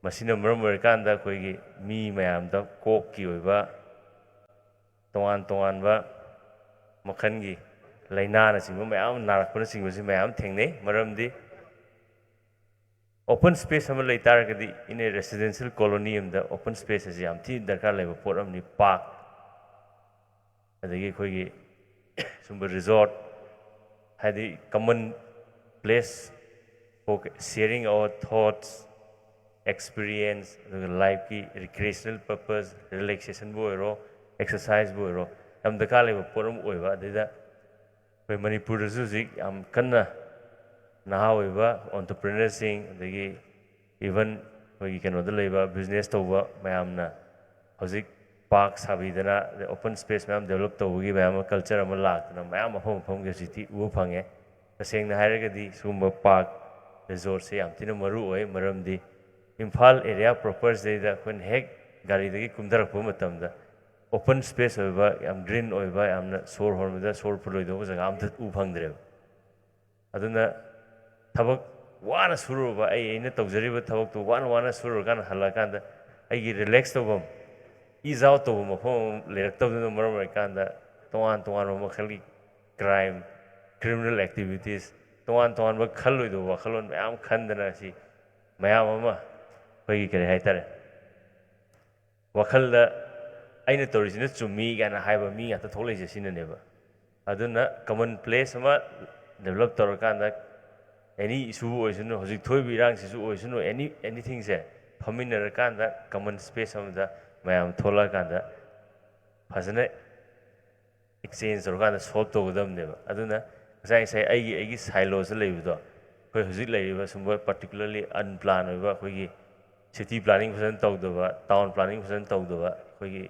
masina maram oirkanda koigi mi mayamda kok ki oiba tongan ba makhangi laina na singba mayam narakpana singba si mayam thengnei maramdi open space ama leitaragadi in a residential colony amda open space as yam thi darkar leba pot amni park adagi koigi sumber resort had the common place for sharing our thoughts, experience, life ki recreational purpose, relaxation boiro, exercise boiro. Am the kale porum oiva dida we Manipur music am kanna naha oiva entrepreneurs sing the even we can other business to mayamna hozik park sabidana the open space mayam develop to gi mayam culture am lak na mayam hom ge city u phange taseng na haire di sumba park resort se am tina maru oi maramdi imphal area proper se da kun hek gari de kumdarak pu matam da open space oiba am green oiba am na sor horm da sor puloi do jaga am u phangdre aduna thabak wana suru ba ai ina tawjari ba thabak tu wana suru kan halakan da ai gi relax to bam ease out to mafom leiraktabduna maram oirkanda tongan makhali crime criminal activities tongan ba khalloido wakhalon mayam khandana si mayam ama koigi kare haitare wakhalda aina torisina chumi gana haiba mi ata tholai sinaneba aduna common place ama develop torkanda any issue oisunu hojik thoibi rang sisu oisunu anything se phaminara kanda common space amda mayam thola kanda fazana exchange organa solve to godam neba aduna sai aigi silos leibudo koi hojik leiba sumba particularly unplanned oiba koigi city planning fazana tawdaba town planning fazana tawdaba koigi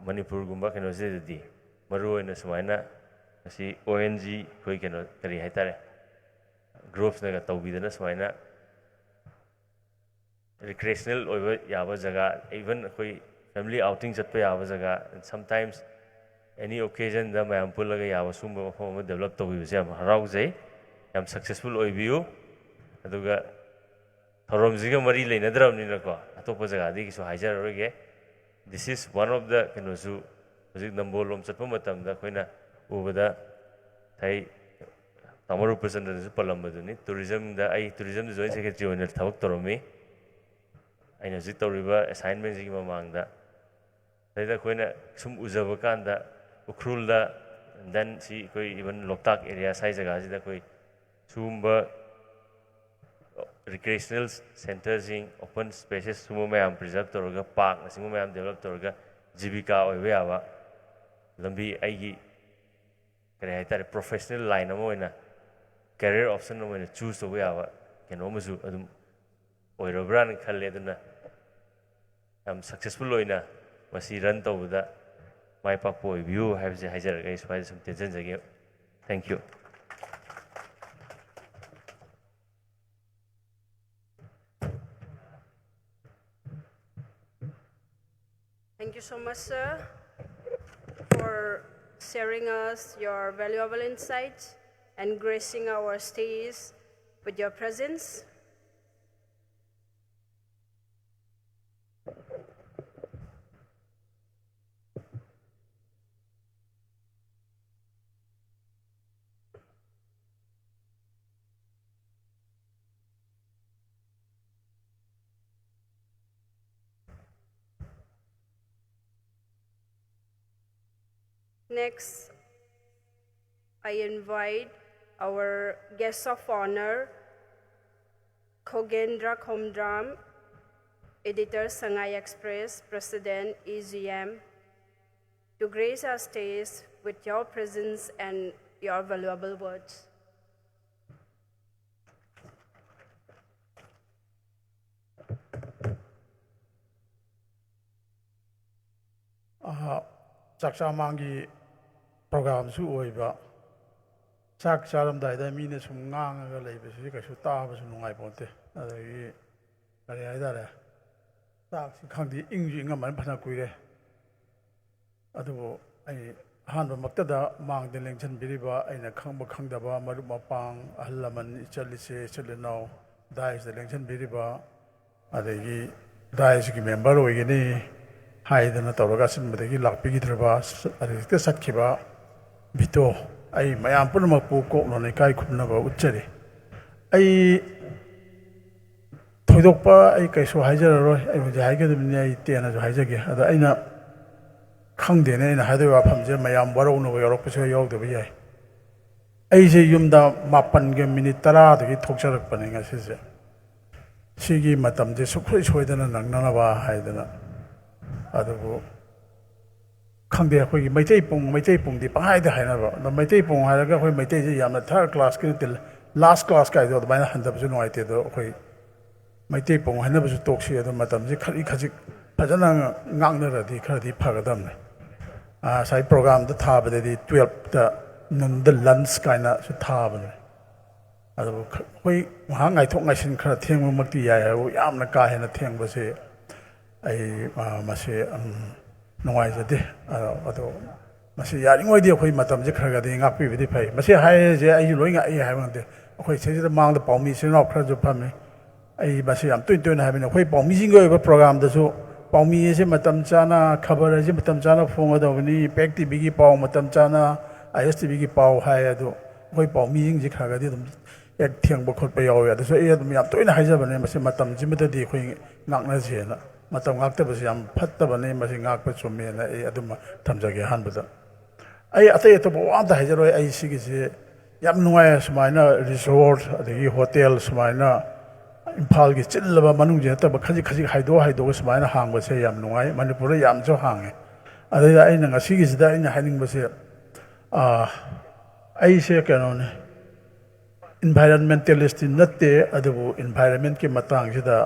Manipur gumba keno sedidi maru oina sumaina asi ONG koi keno kari haitare groups naga tawbidana sumaina recreational oiba yaba jaga even koi family outing chatpa yaba jaga and sometimes any occasion da mayam pulaga yawa sumba mafam develop tawibase yam haraujai yam successful oibiu aduga thoromjiga mari leinadrabnina ko atopa jaga di kisu haijaroroge. This is one of the kenosu hojik nambolom chatpa matamda khoina ubada thai tamaru percent su palambaduni tourism da ai tourism joint secretary oiner thawak toromi aina ji toriba assignment ji mamangda daida khoina sum ujaba kanda ukrul da then si koi even loktak area sai jaga ji da koi sumba recreational centers in open spaces sumo mayam preserve toroga park na singo mayam develop toroga jibika oibe aba lambi aigi kare haitare professional line amoina career option amoina choose oibe aba keno musu adum oirobran khalle aduna am successful oina masi run tawda mai pakpo oibiu habse haijar ga iswai sum tension jage. Thank you. Thank you so much, sir, for sharing us your valuable insights and gracing our stage with your presence. Next, I invite our guest of honor, KHOGENDRA, editor Sangai Express, President EGM, to grace our stage with your presence and your valuable words. Chakchamangi program su oiba chak charam daida mine sum nganga leibe su ka su ta ba su nungai ponte adagi kare aida re tak si khangdi ingji ngaman phana kuire adu ai han ba makta da mang de lengchan biriba aina khangba khangdaba maru mapang ahlaman chalise chaleno dais de lengchan biriba adagi dais ki member oigini haidana tawraga sinbadagi lakpigidrba adikta satkiba VETO ai mayam punamakpu koknone kai khumnaba utchari ai thoidokpa ai kaiso haijararoi ai mujai haigadabni ai tena jo haijage ada aina khangdene aina haidoba phamje mayam warauno yorokpaso yawdaba yai ai je yumda 8 minute 10 dagi thokcharakpani ngasise sigi matamje sukhoi soidana nangnanaba haidana adubu khangde khoi meitei pung di pangai da hainaba na meitei pung haraga khoi meitei je yamna third class ki til last class kai do baina handab ju noi te do khoi meitei pung hanaba ju toksi adu matam je khari khajik phajana ngangna ra di khari phagadam ne sai program da tha ba de 12 da nun the lunch kaina su tha ba ne adu khoi ha ngai thok ngai sin khara thengma makti ya yamna ka hena thengba se ai mase nongai jade ado mase yaringoi di khoi matam je khara ga de ngak pi bi phai mase hai je ai loi nga ai hai mang de khoi se je mang da paumi se no khara jo phame ai mase am twin twin hai bin khoi paumi jing go program da so paumi se matam chana khabar je matam chana phong da bani pek tv gi paw matam chana istv gi paw hai ado khoi paumi jing je khara ga de dum ek thiang ba khot pa yaw ya da so e dum yam twin hai ja bane mase matam ji mata di khoi ngak na je na matam ngak ta ba yam phat ta bane mase ngak pa chume na e aduma thamjage han ba da ai atai to ba da hajaroi ai sigi se yam nuai sumaina resort adagi hotel sumaina imphal gi chillaba manung je ta ba khaji khaji haido sumaina hang ba se yam nuai manipur yam jo hange adai ai na ngasi gi sida ai na haning ba se ai se kanone environmentalist natte adabu environment ki matang sida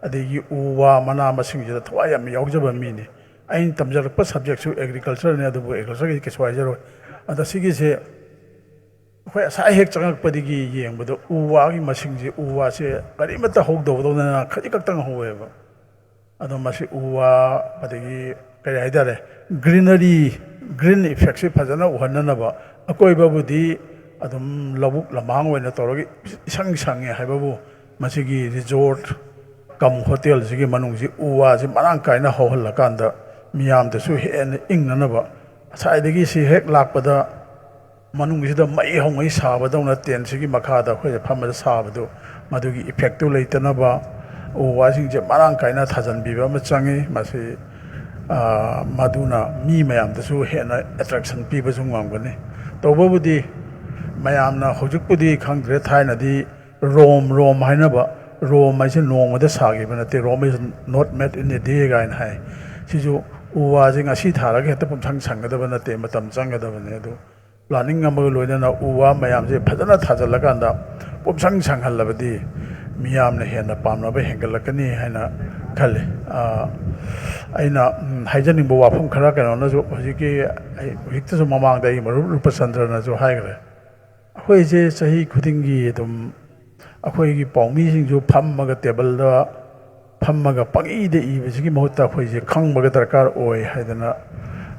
adagi uwa mana masing je thwa yam yaujaba mi ni ain tamjarpa subject su agriculture ne adu agriculture ke swajero ada sigi se khoi sa hek changak padigi yeng bado uwa gi masing je uwa se kari mata hok do na khaji kaktang howe ba ado masi uwa padigi kari haidare greenery green ꯏꯐꯦꯛꯁꯤ ꯐꯖꯅ ꯎꯍꯟꯅꯅꯕ ꯑꯀꯣꯏꯕꯕꯨꯗꯤ ꯑꯗꯨꯝ ꯂꯧꯕꯨꯛ ꯂꯝꯍꯥꯡ ꯑꯣꯏꯅ ꯇꯧꯔꯒ ꯏꯁꯪ ꯁꯪꯉꯦ ꯍꯥꯏꯕꯕꯨ ꯃꯁꯤꯒꯤ ꯔꯤꯖꯣꯔꯠ ꯀꯝ ꯍꯣꯇꯦꯜꯁꯤꯒꯤ ꯃꯅꯨꯡꯁꯤ ꯎ ꯋꯥꯁꯤ ꯃꯔꯥꯡ ꯀꯥꯏꯅ ꯍꯧꯍꯜꯂꯀꯥꯟꯗ ꯃꯤꯌꯥꯝꯗꯁꯨ ꯍꯦꯟꯅ ꯏꯪꯅꯅꯕ ꯉꯁꯥꯏꯗꯒꯤ ꯁꯤ ꯍꯦꯛ ꯂꯥꯛꯄꯗ ꯃꯅꯨꯡꯁꯤꯗ ꯃꯩ ꯍꯧꯉꯩ ꯁꯥꯕꯗꯧꯅ ꯇꯦꯟꯁꯤꯒꯤ ꯃꯈꯥꯗ ꯑꯩꯈꯣꯏꯅ ꯐꯝꯕꯗ ꯁꯥꯕꯗꯨ ꯃꯗꯨꯒꯤ ꯏꯐꯦꯛꯇꯨ ꯂꯩꯇꯅꯕ ꯎ ꯋꯥꯁꯤꯡꯁꯦ ꯃꯔꯥꯡ ꯀꯥꯏꯅ ꯊꯥꯖꯟꯕꯤꯕ ꯑꯃ ꯆꯪꯉꯤ ꯃꯁꯤ ꯃꯗꯨꯅ ꯃꯤ ꯃꯌꯥꯝꯗꯁꯨ ꯍꯦꯟꯅ ꯑꯦꯇ꯭ꯔꯦꯛꯁꯟ ꯄꯤꯕꯁꯨ ꯉꯝꯒꯅꯤ ꯇꯧꯕꯕꯨꯗꯤ ꯃꯌꯥꯝꯅ ꯍꯧꯖꯤꯛꯄꯨꯗꯤ ꯈꯪꯗ꯭ꯔꯦ ꯊꯥꯏꯅꯗꯤ ꯔꯣꯝ ꯍꯥꯏꯅꯕ ꯔꯣꯝ ꯍꯥꯏꯁꯦ ꯅꯣꯡꯃꯗ ꯁꯥꯈꯤꯕ ꯅꯠꯇꯦ ꯔꯣꯝ ꯏꯁ ꯅꯣꯠ ꯃꯦꯠ ꯏꯟ ꯑꯦ ꯗꯦ ꯀꯥꯏꯅ ꯍꯥꯏ ꯁꯤꯁꯨ ꯎ ꯋꯥꯁꯦ ꯉꯁꯤ ꯊꯥꯔꯒ ꯍꯦꯛꯇ ꯄꯨꯡꯁꯪ ꯁꯪꯒꯗꯕ ꯅꯠꯇꯦ ꯃꯇꯝ ꯆꯪꯒꯗꯕꯅꯤ ꯑꯗꯨ ꯄ꯭ꯂꯥꯅꯤꯡ ꯑꯃꯒ ꯂꯣꯏꯅꯅ ꯎ ꯋꯥ ꯃꯌꯥꯝꯁꯦ ꯐꯖꯅ ꯊꯥꯖꯤꯜꯂꯀꯥꯟꯗ ꯄꯨꯡꯁꯪ ꯁꯪꯍꯜꯂꯕꯗꯤ ꯃꯤꯌꯥꯝꯅ ꯍꯦꯟꯅ ꯄꯥꯝꯅꯕ ꯍꯦꯟꯒꯠꯂꯛꯀꯅꯤ ꯍꯥꯏꯅ ꯈꯜꯂꯤ ꯑꯩꯅ ꯍꯥꯏꯖꯅꯤꯡꯕ ꯋꯥꯐꯝ ꯈꯔ ꯀꯩꯅꯣꯅꯁꯨ ꯍꯧꯖꯤꯛꯇꯁꯨ ꯃꯃꯥꯡꯗ ꯑꯩ ꯃꯔꯨꯞ ꯔꯨꯄꯆꯟꯗ꯭ꯔꯅꯁꯨ ꯍꯥꯏꯈ꯭ꯔꯦ ꯑꯩꯈꯣꯏꯁꯦ ꯆꯍꯤ ꯈꯨꯗꯤꯡꯒꯤ ꯑꯗꯨꯝ ꯑꯩꯈꯣꯏꯒꯤ ꯄꯥꯎꯃꯤꯁꯤꯡꯁꯨ ꯐꯝꯃꯒ ꯇꯦꯕꯜꯗ ꯐꯝꯃꯒ ꯄꯪꯏꯗ ꯏꯕꯁꯤꯒꯤ ꯃꯍꯨꯠꯇ ꯑꯩꯈꯣꯏꯁꯦ ꯈꯪꯕꯒ ꯗꯔꯀꯥꯔ ꯑꯣꯏ ꯍꯥꯏꯗꯅ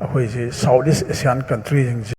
ꯑꯩꯈꯣꯏꯁꯦ ꯁꯥꯎꯠ ꯏꯁ ꯑꯦꯁꯤꯌꯥꯟ ꯀꯟꯇ꯭ꯔꯤꯁꯤꯡꯁꯦ